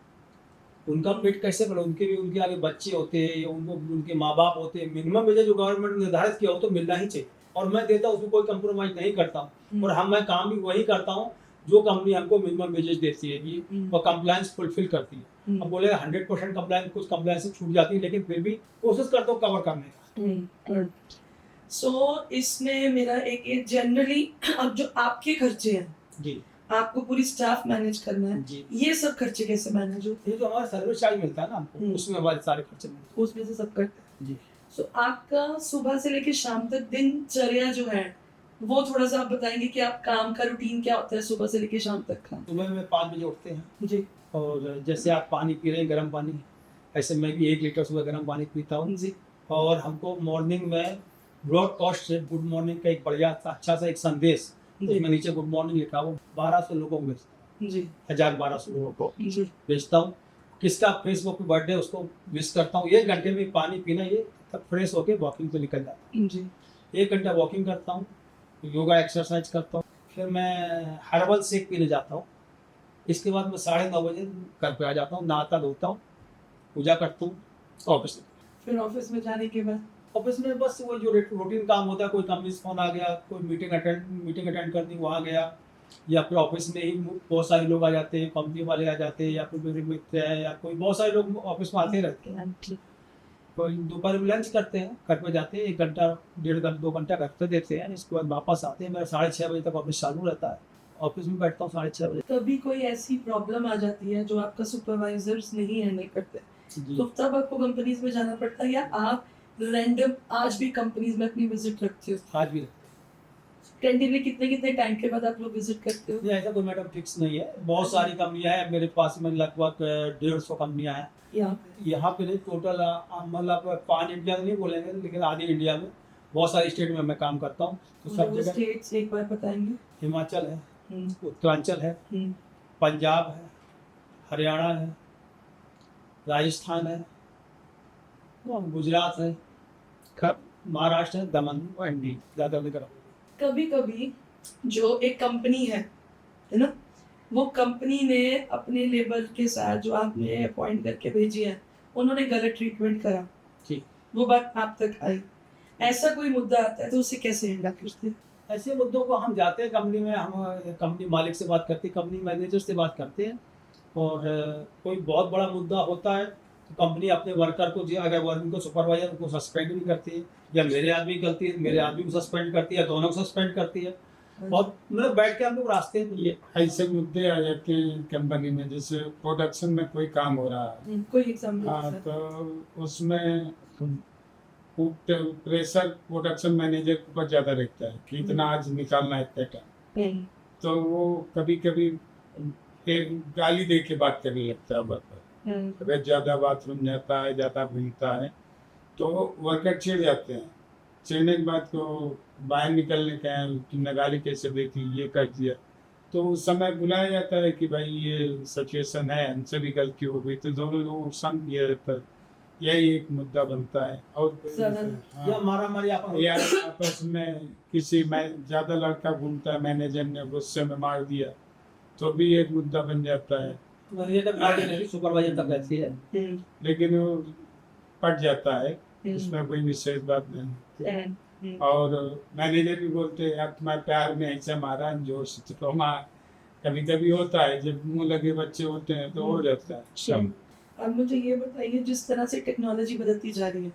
उनका पेट कैसे भरे, उनके आगे बच्चे होते हैं या उनके माँ बाप होते हैं। मिनिमम वेजेज जो गवर्नमेंट ने निर्धारित किया हो तो मिलना ही चाहिए, और मैं देता हूँ, उसमें कोई कंप्रोमाइज नहीं करता हूँ। और मैं काम भी वही करता हूँ जो कंपनी हमको मिनिमम वेजेज देती है कि और कंप्लायंस फुलफिल करती है। अब बोले 100% कंप्लायंस, कुछ कंप्लायंस से छूट जाती है, लेकिन फिर भी कोशिश करता हूँ कवर करने का। सो इसमें मेरा एक जनरली अब जो आपके खर्चे हैं, जी आपको पूरी स्टाफ मैनेज करना है, जी, ये सब खर्चे कैसे मैनेज होते ये जो हमारा सर्विस चार्ज मिलता है ना हमको, उसमें हमारे सारे खर्चे मिलते हैं? उसमें से सब करते हैं। हैं। जी सो आपका सुबह से लेकर शाम तक दिनचर्या जो है वो थोड़ा सा आप बताएंगे कि आप काम का रूटीन क्या होता है सुबह से लेकर शाम तक का? सुबह में 5 बजे उठते हैं जी और जैसे आप पानी पी रहे हैं गर्म पानी, ऐसे मैं भी 1 लीटर सुबह गर्म पानी पीता हूँ। जी और हमको मॉर्निंग में ब्रॉडकास्ट से गुड मॉर्निंग का एक बढ़िया अच्छा सा एक संदेश, उसमें नीचे गुड मॉर्निंग लिखा हो, 1200 लोगों को भेजता जी हूँ, 1200 लोगों को जी भेजता हूँ। किसका फेसबुक पे बर्थडे उसको विश करता हूँ। 1 घंटे में पानी पीना, ये तब फ्रेश होके वॉकिंग पे निकल जाता हूँ। जी 1 घंटा वॉकिंग करता हूँ, योगा एक्सरसाइज करता हूँ, फिर मैं हर्बल शेक पीने जाता हूँ। इसके बाद मैं 9:30 बजे घर पे आ जाता हूँ, नहाता धोता हूँ, पूजा करता हूँ, ऑफिस। फिर ऑफिस में जाने के बाद ऑफिस में बस वो जो रूटीन काम होता है, कोई कंपनी से फोन आ गया, कोई मीटिंग अटेंड करनी वहाँ गया, या फिर ऑफिस में ही बहुत सारे लोग आ जाते हैं, कंपनी वाले आ जाते हैं, या फिर मेरे मित्र है, या कोई बहुत सारे लोग ऑफिस में आते रहते हैं। कोई दोपहर में लंच करते हैं, घर पे जाते हैं, 1 घंटा 1.5 घंटा 2 घंटा घर पे देते हैं, इसके बाद वापस आते हैं। मेरा 6:30 बजे तक ऑफिस चालू रहता है, ऑफिस में बैठता हूँ 6:30 बजे। कभी कोई ऐसी प्रॉब्लम आ जाती है जो आपका सुपरवाइजर्स नहीं हैंडल करते, जी तो तब आपको कंपनीज में जाना पड़ता है या आप रैंडम आज भी कंपनीज में अपनी विजिट रखते हो? आज भी टेंटिवली कितने टाइम के बाद आप लोग विजिट करते हो? नहीं, ऐसा कोई मैडम फिक्स नहीं है। बहुत सारी कंपनियां हैं मेरे पास में, लगभग 150 कंपनियां हैं यहाँ पे। नहीं टोटल मतलब पान इंडिया नहीं बोलेंगे, लेकिन आधी इंडिया में बहुत सारे स्टेट में मैं काम करता हूँ। तो सब जगह स्टेट्स एक बार बताएंगे? हिमाचल है, उत्तरांचल है, पंजाब है, हरियाणा है, राजस्थान है, गुजरात है, महाराष्ट्र है, दमन और एमपी, ज़्यादा नहीं करा। कभी कभी जो एक कंपनी है ना, वो कंपनी ने अपने लेबर के साथ जो आपने अपॉइंट करके भेजी है, उन्होंने गलत ट्रीटमेंट करा, ठीक, वो बात आप तक आई, ऐसा कोई मुद्दा आता है तो उसे कैसे हैंडल करते हैं? ऐसे मुद्दों को हम जाते हैं कंपनी में, हम कंपनी मालिक से बात करते हैं, कंपनी मैनेजर से बात करते हैं, और कोई बहुत बड़ा मुद्दा होता है तो कंपनी अपने वर्कर को, अगर वर्कर को, सुपरवाइजर को सस्पेंड भी करती है, या मेरे आदमी करती है, मेरे आदमी को सस्पेंड करती है, दोनों को सस्पेंड करती है। और मतलब बैठ के हम लोग रास्ते में ये ऐसे मुद्दे आ जाते हैं कंपनी में, जैसे प्रोडक्शन में कोई काम हो रहा है, कोई हाँ, एग्जांपल तो उसमें प्रेशर प्रोडक्शन मैनेजर के ऊपर ज्यादा रहता है कि इतना आज निकालना है इतना टाइम, तो वो कभी कभी एक गाली दे के बात करने लगता है वर्कर। अगर ज्यादा बाथरूम जाता है, ज्यादा भीगता है, तो वर्कर चिढ़ जाते हैं। चिढ़ने के बाद को बाहर निकलने का है, तुमने गाली कैसे दी थी, ये कर दिया, तो उस समय बुलाया जाता है कि भाई ये सिचुएशन है, हमसे भी गलती हो गई, तो दोनों लोगों समझ दिया जाता है। यही एक मुद्दा बनता है। और या मारा मारी या आपस में किसी में ज्यादा लड़का घूमता है, मैनेजर ने गुस्से में मार दिया, तो भी एक मुद्दा बन जाता है। सुपरवाइजर तक रहती है, लेकिन वो पट जाता है, इसमें कोई विशेष बात नहीं। और मैनेजर भी बोलते हैं यार तुम्हारे प्यार में ऐसा मारा जोर से, तो मार कभी कभी होता है, जब मुंह लगे बच्चे होते हैं तो हो जाता है सब। अब मुझे ये बताइए, जिस तरह से टेक्नोलॉजी बदलती जा रही है,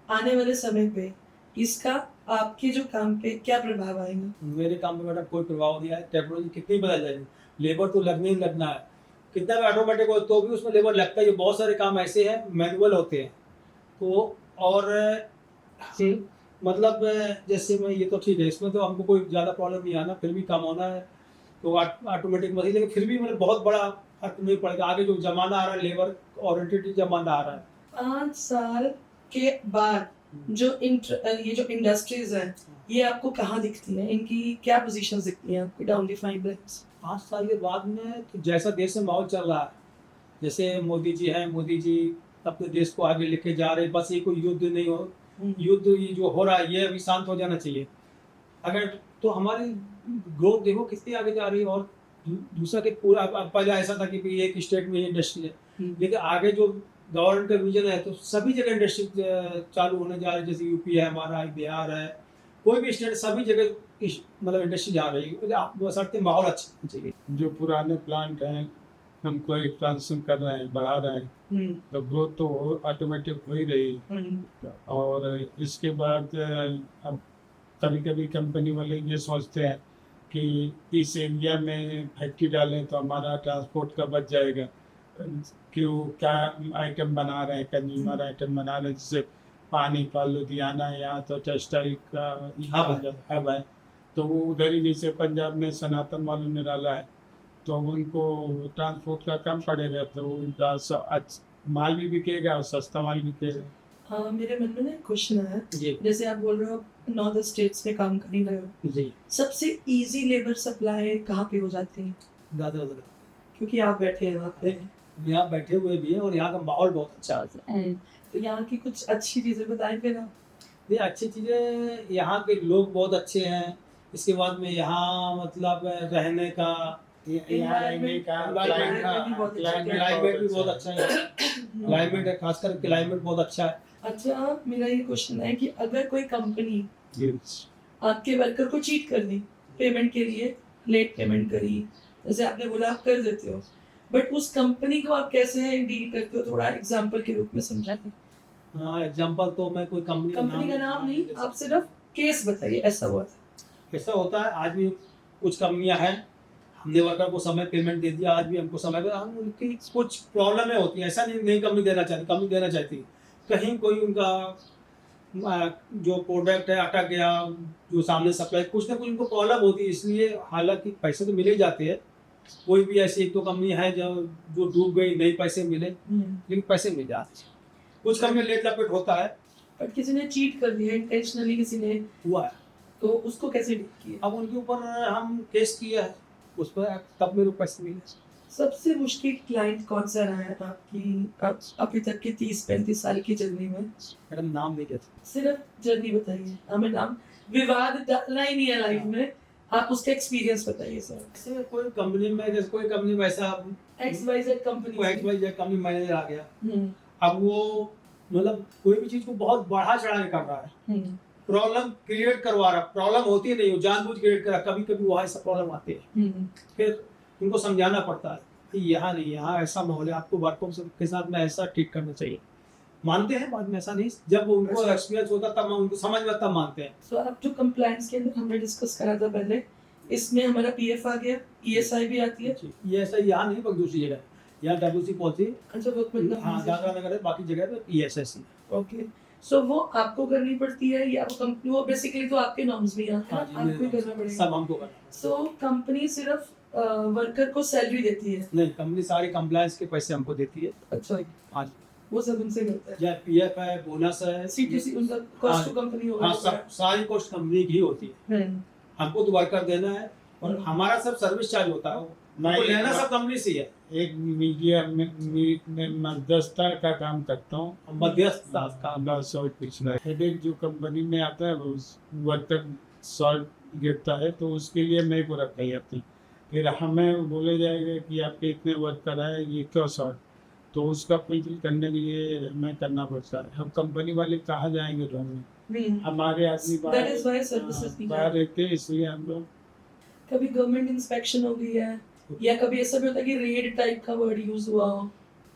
आने वाले समय पे इसका आपके जो काम पे क्या प्रभाव आएगा? मेरे काम पे बेटा कोई प्रभाव नहीं है। टेक्नोलॉजी कितनी बदल जाएगी, लेबर तो लगने ही लगना है। कितना भी ऑटोमेटिक हो तो भी उसमें लेबर लगता है। बहुत सारे काम ऐसे हैं मैनुअल होते हैं, तो और मतलब जैसे मैं, ये तो ठीक है, इसमें तो हमको कोई ज़्यादा प्रॉब्लम नहीं आना, फिर भी काम होना है तो ऑटोमेटिक मशीन, लेकिन फिर भी मतलब बहुत बड़ा फर्क नहीं पड़ेगा। आगे जो जमाना आ रहा है, लेबर ओरिएंटेड जमाना आ रहा है। 5 साल के बाद ये जो इंडस्ट्रीज हैं, ये आपको कहाँ दिखती हैं? इनकी क्या पोजीशंस दिखती हैं आपको डाउन द 5 लाइन्स? 5 साल के बाद में तो जैसा देश में माहौल चल रहा है, जैसे मोदी जी हैं, मोदी जी अपने देश को आगे लेके जा रहे हैं। बस ये कोई युद्ध नहीं हो, युद्ध ये जो हो रहा है ये अभी शांत हो जाना चाहिए। अगर तो हमारी ग्रोथ देखो कितनी आगे जा रही है। और दूसरा कि पूरा पहले ऐसा था कि भाई एक स्टेट में इंडस्ट्री है, लेकिन आगे जो गवर्नमेंट का विजन है तो सभी जगह इंडस्ट्री चालू होने जा रही है। जैसे यूपी है हमारा, बिहार है, कोई भी स्टेट, सभी जगह मतलब इंडस्ट्री जा रही है। बशर्ते माहौल अच्छा होना चाहिए। जो पुराने प्लांट हैं हमको एक्सपेंशन कर रहे हैं, बढ़ा रहे हैं, तो ग्रोथ तो ऑटोमेटिक हो ही रही है। और इसके बाद अब कभी कभी कंपनी वाले ये सोचते हैं कि इस एरिया में फैक्ट्री डालें तो हमारा ट्रांसपोर्ट का बच जाएगा। क्यों, क्या आइटम बना रहे हैं, कंज्यूमर आइटम बना रहे हैं, जैसे पानी का लुधियाना यहाँ तो टेक्सटाइल का हब है, तो वो उधर ही जैसे पंजाब में सनातन वालों ने डाला है, तो उनको ट्रांसपोर्ट का कम पड़ेगा, तो उनका माल भी बिकेगा और सस्ता माल बिकेगा। हाँ, मेरे मन में ना क्वेश्चन है, जी जैसे आप बोल रहे हो नॉर्थ स्टेट्स में काम कर ही रहे हो, जी, सबसे इजी लेबर सप्लाई कहाँ पे हो जाती है? दादरा क्योंकि आप बैठे हैं वहाँ पे, यहाँ बैठे हुए भी हैं और यहाँ का माहौल बहुत अच्छा है। तो यहाँ की कुछ अच्छी चीजें बताएं फिर आप। ये अच्छी चीज़ें, यहाँ के लोग बहुत अच्छे हैं। इसके बाद में यहाँ मतलब रहने का, यहाँ रहने का क्लाइमेट भी बहुत अच्छा है। क्लाइमेट है, खासकर क्लाइमेट बहुत अच्छा है। अच्छा, मेरा ये क्वेश्चन है कि अगर कोई कंपनी आपके वर्कर को चीट कर दी, पेमेंट के लिए लेट पेमेंट करी, जैसे आपने बोला आप कर देते हो, बट उस कंपनी को आप कैसे डील करते हो? थोड़ा एग्जांपल के रूप में समझाते। हाँ, एग्जांपल तो मैं कोई कंपनी का नाम नहीं, आप सिर्फ केस बताइए। ऐसा हुआ था? ऐसा होता है, आज भी कुछ कंपनियां हैं, हमने वर्कर को समय पेमेंट दे दिया, आज भी हमको समय पे, हम उनकी कुछ प्रॉब्लमें होती हैं। ऐसा नहीं कंपनी देना चाहती, कंपनी देना चाहती, कहीं कोई उनका जो प्रोडक्ट है अटक गया, जो सामने सप्लाई, कुछ ना कुछ उनको प्रॉब्लम होती है, इसलिए हालांकि पैसे तो मिले जाते हैं। कोई भी ऐसी एक तो कंपनी है जो डूब गई, नहीं पैसे मिले, लेकिन पैसे मिल जाते हैं। कुछ कंपनी लेट लपेट होता है, बट किसी ने चीट कर दिया इंटेंशनली, किसी ने हुआ है, तो उसको कैसे डील किया? अब उनके ऊपर हम केस किया है, उस पर तब मेरे को पैसे मिले। सबसे मुश्किल क्लाइंट कौन सा रहा है आपकी अभी तक की 30-35 साल की जर्नी में? मैडम नाम नहीं कहते, सिर्फ जर्नी बताइए, हमें नाम विवाद डालना ही नहीं है लाइफ में, आप उसका एक्सपीरियंस बताइए सर। जैसे कोई कंपनी में, जैसे कोई कंपनी में ऐसा XYZ कंपनी मैनेजर आ गया, अब वो मतलब कोई भी चीज को बहुत बढ़ा चढ़ा के कर रहा है, प्रॉब्लम क्रिएट करवा रहा है। प्रॉब्लम होती नहीं, वो जानबूझ क्रिएट कर रहा है, कभी कभी वहाँ ऐसा प्रॉब्लम आती है, फिर उनको समझाना पड़ता है। यहाँ नहीं, यहाँ ऐसा माहौल है, आपको वर्कर्स के साथ में ऐसा ट्रीट करना चाहिए। मानते हैं बाद में, ऐसा नहीं, जब उनको अच्छा। एक्सपीरियंस होता तब उनको समझ में तब मानते हैं। तो आप जो कंप्लायंस के अंदर हमने डिस्कस करा था पहले, इसमें हमारा पीएफ आ गया, ईएसआई भी आती है। ये ऐसा यहाँ नहीं, पर दूसरी जगह है। यहाँ डब्ल्यूसी पॉलिसी, अच्छा, वर्कमैन हाँ दादरा नगर है, बाकी जगह पे ईएसएससी। ओके, सो वो आपको करनी पड़ती है या वो कंपनी, वो बेसिकली तो आपके नॉर्म्स भी आते हैं, आपको ही करना पड़ेगा। सब हमको करना है। सो कंपनी सिर्फ वर्कर को सैलरी देती है? नहीं, कंपनी सारी कंप्लायंस के पैसे हमको देती है। अच्छा, हाँ, वो सब उनसे मिलता है। या पीएफ है, बोनस है, सीटीसी उनका कॉस्ट टू कंपनी होगा। हाँ, सब सारी कॉस्ट कंपनी की ही होती है। हमको तो वर्कर देना है और हमारा सब सर्विस चार्ज होता है, हमको लेना सब कंपनी से ही है। एक मीडिया में मध्यस्थता का काम करता हूँ। मध्यस्थ का हेडेक जो कंपनी में आता है वो वर्कर शॉर्ट गिरता है तो उसके लिए मेरे को रखा जाती, फिर हमें बोले जाएगा कि आपके इतने वर्कर आए, ये क्यों शॉर्ट, तो उसका फुलफिल करने के लिए हमें करना पड़ता है। हम कंपनी वाले कहाँ जाएंगे ढूंढने, हमारे आदमी That is why services भी बाहर रहते हैं, इसलिए हम लोग। कभी गवर्नमेंट इंस्पेक्शन हो गई है या कभी ऐसा भी होता है कि रेड टाइप का वर्ड यूज हुआ हो?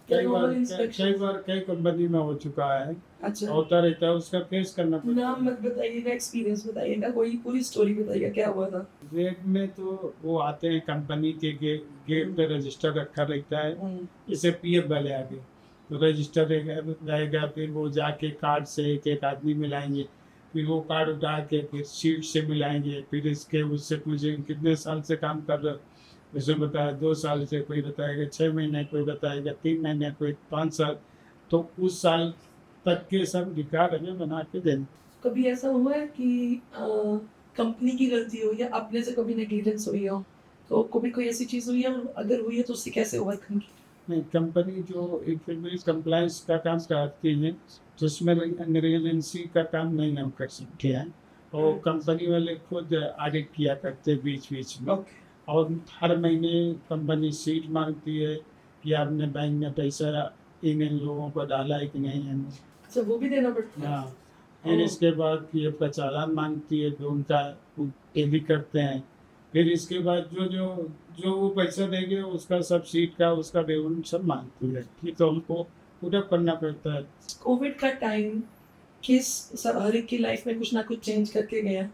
कई बार normal inspection? कई कंपनी में हो चुका है, अच्छा, होता रहता है, उसका फेस करना पड़ता है। नाम मत बताइएगा, एक्सपीरियंस बताइएगा, कोई पूरी स्टोरी बताइएगा क्या हुआ था। रेट में तो वो आते हैं कंपनी के गेट पे रजिस्टर रखा रहता है, जैसे पीएफ वाले आगे तो रजिस्टर रहेगा, फिर वो जाके कार्ड से एक एक आदमी मिलाएंगे, फिर वो कार्ड उठा के फिर शीट से मिलाएंगे, फिर इसके उससे पूछेंगे कितने साल से काम कर रहे हो, उसने बताया 2 साल से, कोई बताएगा 6 महीने, कोई बताएगा 3 महीने, कोई 5 साल, तो उस साल तक के सब रिकॉर्ड हमें बना के देना। कभी ऐसा हुआ है कि कंपनी की गलती हो या अपने से कभी नेग्लिजेंस हुई हो, तो कभी कोई ऐसी चीज हुई है, और अगर हुई है तो उससे कैसे ओवरकम की? नहीं, कंपनी जो एक कंप्लायंस का काम कराती है जिसमें रेजिडेंसी का काम नहीं हम कर सकते हैं, और कंपनी वाले खुद ऑडिट किया करते बीच बीच में, और हर महीने कंपनी सीट मांगती है कि आपने बैंक में पैसा इन लोगों को डाला है कि नहीं है। अच्छा, वो भी देना पड़ता है? हाँ, फिर इसके बाद पीएफ का चालान मांगती है, तो उनका ये भी करते हैं, फिर इसके बाद जो वो पैसा देंगे उसका सब सीट का उसका रेवेन्यू सब मांगती है, कि तो हमको पूरा करना पड़ता है। कोविड का टाइम हर एक की लाइफ में कुछ ना कुछ चेंज करके गया।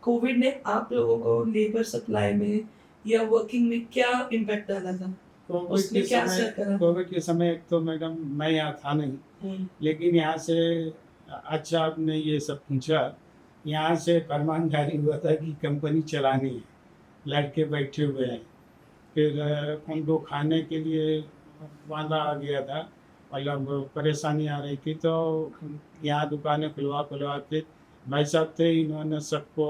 कोविड ने आप लोगों को लेबर सप्लाई में या वर्किंग में क्या इम्पैक्ट डाला था? उसने क्या असर करा? कोविड के समय एक तो मैडम मैं यहाँ था नहीं, लेकिन यहाँ से अच्छा आपने ये सब पूछा, यहाँ से फरमान जारी हुआ था कि कंपनी चलानी है, लड़के बैठे हुए हैं, फिर उनको खाने के लिए वादा आ गया था, मतलब परेशानी आ रही थी, तो यहाँ दुकानें खुलवा के भाई साहब थे, इन्होंने सबको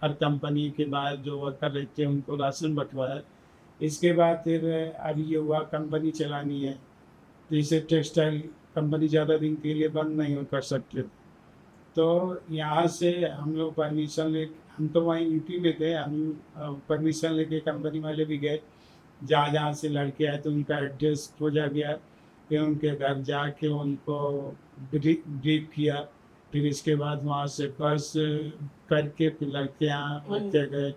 हर कंपनी के बाद जो वर्कर रहते हैं उनको राशन बंटवाया। इसके बाद फिर अब ये हुआ कंपनी चलानी है, तो इसे टेक्सटाइल कंपनी ज़्यादा दिन के लिए बंद नहीं कर सकते, तो यहाँ से हम लोग परमिशन ले, हम तो वहीं यूपी में थे, हम परमिशन लेके कंपनी वाले भी गए, जहाँ से लड़के आए तो उनका एड्रेस खोजा गया, फिर उनके घर जाके उनको ब्रीफ किया, फिर इसके बाद वहाँ से बस करके फिर लड़के यहाँ रखे गए,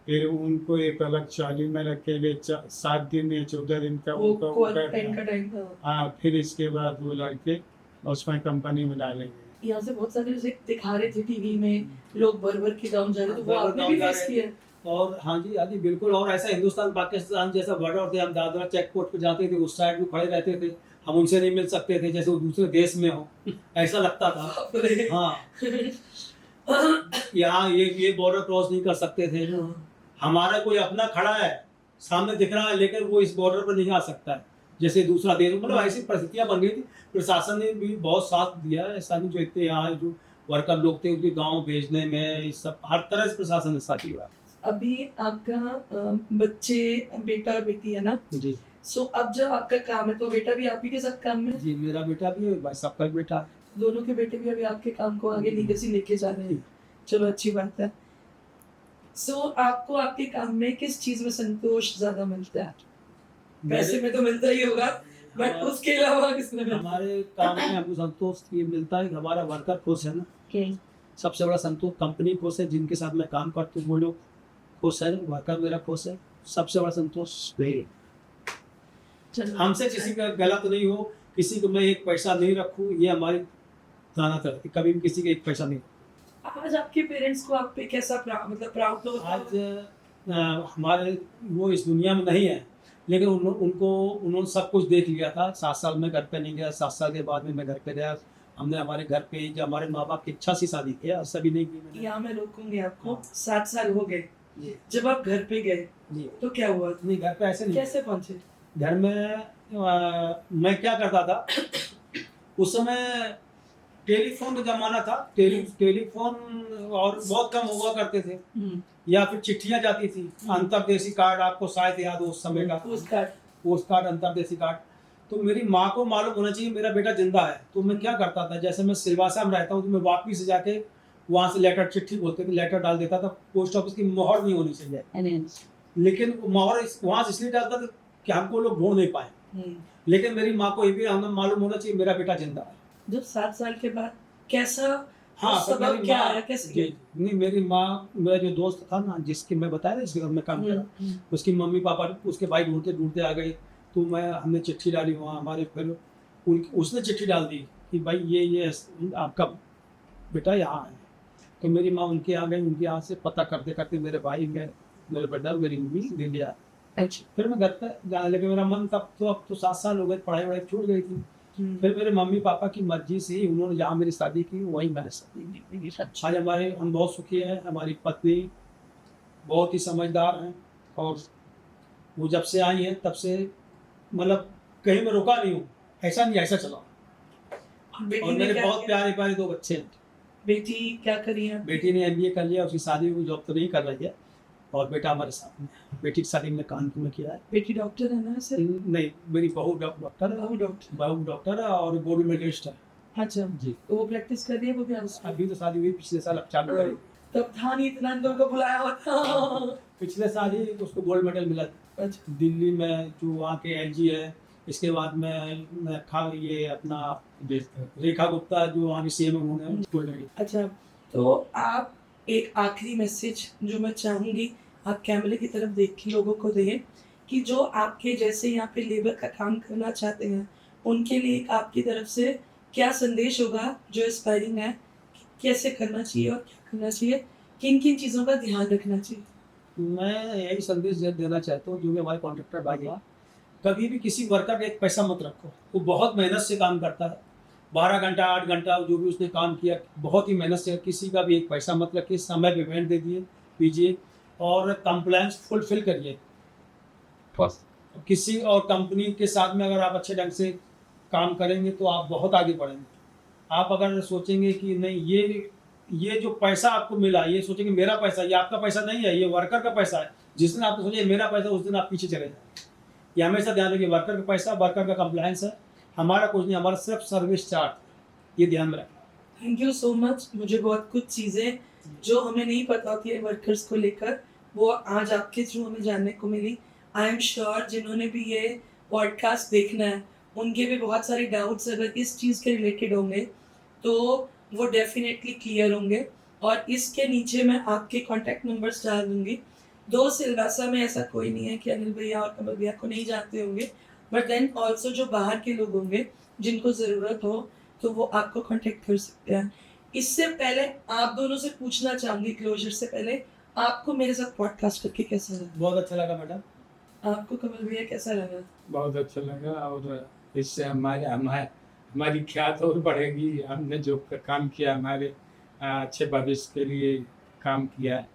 फिर उनको एक अलग चाली में रखे गए 7 दिन या 14 दिन का उनको क्वारंटाइन का टाइम था। हाँ, फिर इसके बाद वो लड़के उसमें कंपनी में डालेंगे। यहाँ से बहुत सारे जैसे दिखा रहे थे टीवी में, लोग भर के गाँव जा रहे थे, तो वो आपने भी फेस किया? और हाँ जी बिल्कुल, और ऐसा हिंदुस्तान पाकिस्तान जैसा बॉर्डर थे, हम दादरा चेक पोस्ट पे जाते थे, उस साइड में खड़े रहते थे, हम उनसे नहीं मिल सकते थे जैसे वो दूसरे देश में हो, ऐसा लगता था। हाँ, यहाँ ये बॉर्डर क्रॉस नहीं कर सकते थे, हमारा कोई अपना खड़ा है सामने दिख रहा है, लेकिन वो इस बॉर्डर पर नहीं आ सकता है जैसे दूसरा देश, मतलब ऐसी परिस्थितियां बन गई थी। प्रशासन ने भी बहुत साथ दिया, ऐसा नहीं जो इतने यहाँ जो वर्कर लोग थे उनके गाँव भेजने में, इस सब हर तरह से प्रशासन ने साथ दिया। अभी आपका बच्चे बेटा बेटी है ना जी? सो अब जब आपका काम है तो बेटा भी आप ही के साथ काम में है? जी, मेरा बेटा भी है, भाई सबका बेटा, दोनों के बेटे भी अभी आपके काम को आगे लीगेसी लेके जा रहे हैं, चलो अच्छी बात है। सो आपको आपके काम में किस चीज में संतोष ज्यादा मिलता है? पैसे में तो मिलता ही होगा, बट उसके अलावा किसमें मिलता है? हमारे काम में हमको संतोष ये मिलता है कि हमारा वर्कर खुश है ना, सबसे बड़ा संतोष, कंपनी खुश है, जिनके साथ मैं काम करती हूँ वो लोग खुश है, वर्कर मेरा खुश है, सबसे बड़ा संतोष। चलो हमसे किसी का गलत नहीं हो, किसी को मैं एक पैसा नहीं रखूं, ये हमारी दाना तरह कभी भी किसी का एक पैसा नहीं। आज आपके पेरेंट्स को आप पे कैसा मतलब प्राउड तो होता आज होगा? हमारे वो इस दुनिया में नहीं है, लेकिन उन्होंने सब कुछ देख लिया था। 7 साल में घर पे नहीं गया, 7 साल के बाद में मैं घर पे गया। हमने हमारे घर पे जो हमारे माँ बाप की इच्छा से शादी किया, सभी नहीं की मैंने। यहाँ मैं रोकूंगी आपको। हाँ। 7 साल हो गए, जी जब आप घर पे गए जी। तो क्या हुआ? नहीं, घर पे ऐसे नहीं। कैसे पहुंचे? घर में मैं क्या करता था उस समय, टेलीफोन का जमाना था। टेलीफोन और बहुत कम हुआ करते थे, या फिर चिट्ठियां जाती थी। अंतरदेशी कार्ड, आपको शायद याद हो उस समय का, पोस्ट कार्ड, अंतरदेशी कार्ड। तो मेरी माँ को मालूम होना चाहिए मेरा बेटा जिंदा है। तो मैं क्या करता था, जैसे मैं सिलवासा में रहता हूँ तो मैं वापिस जाके वहाँ से लेटर, चिट्ठी बोलते थे, लेटर डाल देता था। पोस्ट ऑफिस की मोहर नहीं होनी चाहिए, लेकिन मोहर वहाँ से इसलिए डालता था कि हमको लोग ढूंढ नहीं पाए। लेकिन मेरी माँ को ये भी हमें मालूम होना चाहिए मेरा बेटा जिंदा है। जब 7 साल के बाद कैसा हाँ, सबब क्या आया, कैसे? जी, नहीं, मेरी माँ, मेरा जो दोस्त था ना, जिसके मैं बताया था इसके घर में काम करा, उसकी मम्मी पापा उसके भाई ढूंढते ढूंढते आ गए। तो हमने चिट्ठी डाली वहाँ हमारे, फिर उसने चिट्ठी डाल दी कि भाई ये आपका बेटा यहाँ है। तो मेरी माँ उनके यहाँ गई, उनके यहाँ से पता करते करते मेरे भाई गए, मेरे बेटा, मेरी मम्मी ले लिया। फिर मैं घर पे जाने लगे। मेरा मन तब तो, अब तो 7 साल हो गए, पढ़ाई वढ़ाई छूट गई थी। फिर मेरे मम्मी पापा की मर्जी से ही उन्होंने जहाँ मेरी शादी की वहीं मैंने शादी की। आज हम बहुत सुखी हैं। हमारी पत्नी बहुत ही समझदार हैं, और वो जब से आई हैं तब से मतलब कहीं मैं रुका नहीं हूँ, ऐसा नहीं, ऐसा चला। और मेरे बहुत प्यारे प्यारे 2 बच्चे हैं। बेटी क्या करी है? बेटी ने MBA कर लिया, उसकी शादी हुई, जॉब तो नहीं कर रही है। और बेटा हमारे साथ में, बेटी की शादी में कानपुर में किया है। बेटी डॉक्टर है ना? सर नहीं, मेरी बहू डॉक्टर है और गोल्ड मेडलिस्ट है। अच्छा जी। तो वो प्रैक्टिस कर रही है, वो भी अभी तो शादी हुई पिछले साल, अब चालू करी। तब था नहीं इतना, अंदर को बुलाया होता। पिछले साल ही उसको गोल्ड मेडल मिला। अच्छा। दिल्ली में जो वहाँ के LG है। इसके बाद में ये अपना रेखा गुप्ता जो वहाँ की CM उन्होंने। अच्छा, तो आप एक आखिरी मैसेज जो मैं चाहूँगी आप कैमरे की तरफ देख के लोगों को दें, कि जो आपके जैसे यहाँ पे लेबर का काम करना चाहते हैं उनके लिए आपकी तरफ से क्या संदेश होगा जो इंस्पायरिंग है, कैसे करना चाहिए और क्या करना चाहिए, किन किन चीज़ों का ध्यान रखना चाहिए? मैं यही संदेश देना चाहता हूँ, जो भी हमारे कॉन्ट्रैक्टर भाई हैं, कभी भी किसी वर्कर का एक पैसा मत रखो। वो बहुत मेहनत से काम करता है, 12 घंटा 8 घंटा जो भी उसने काम किया, बहुत ही मेहनत से। किसी का भी एक पैसा मत रखिए, समय पेमेंट दे दीजिए और कंप्लायंस फुलफिल करिए। किसी और कंपनी के साथ में अगर आप अच्छे ढंग से काम करेंगे तो आप बहुत आगे बढ़ेंगे। आप अगर सोचेंगे कि नहीं, ये जो पैसा आपको मिला, ये सोचेंगे मेरा पैसा, ये आपका पैसा नहीं है, ये वर्कर का पैसा है। जिस दिन आप सोचेंगे मेरा पैसा, उस दिन आप पीछे चले जाएंगे। ये हमेशा ध्यान रखिए, वर्कर का पैसा, वर्कर का कंप्लायंस है, हमारा कुछ नहीं, हमारा सिर्फ सर्विस चार्ज, ये ध्यान में रखें। Thank you so much. मुझे बहुत कुछ चीज़ें जो हमें नहीं पता होती है वर्कर्स को लेकर, वो आज आपके थ्रू हमें जानने को मिली। आई एम श्योर जिन्होंने भी ये पॉडकास्ट देखना है उनके भी बहुत सारे डाउट्स अगर इस चीज़ के रिलेटेड होंगे तो वो डेफिनेटली क्लियर होंगे। और इसके नीचे मैं आपके कॉन्टैक्ट नंबर्स डाल दूँगी। दो सिलवासा में ऐसा कोई नहीं है कि अनिल भैया और कमल भैया को नहीं जानते होंगे, बट देन ऑल्सो जो बाहर के लोग होंगे जिनको ज़रूरत हो तो वो आपको कांटेक्ट कर सकते हैं। इससे पहले आप दोनों से पूछना चाहूँगी, क्लोजर से पहले, आपको मेरे साथ पॉडकास्ट करके कैसा लगा? बहुत अच्छा लगा मैडम। आपको कमल भैया कैसा लगा? बहुत अच्छा लगा, और इससे हमारी ख्यात और बढ़ेगी। हमने जो काम किया हमारे अच्छे भविष्य के लिए काम किया है,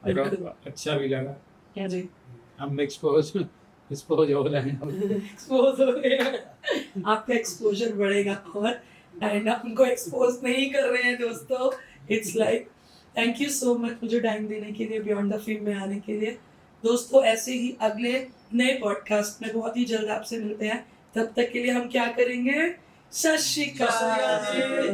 और अच्छा भी लगा। क्या जी? हम एक्सपोज हो रहे हैं। एक्सपोज हो रहे हैं, आपका एक्सपोजर बढ़ेगा और एंड आप उनको एक्सपोज नहीं कर रहे हैं दोस्तों। It's like thank you so much मुझे टाइम देने के लिए, बियॉन्ड द फिल्म में आने के लिए। दोस्तों ऐसे ही अगले नए पॉडकास्ट में बहुत ही जल्द आपसे मिलते हैं। तब तक के लिए हम क्या करेंगे? सत श्री अकाल।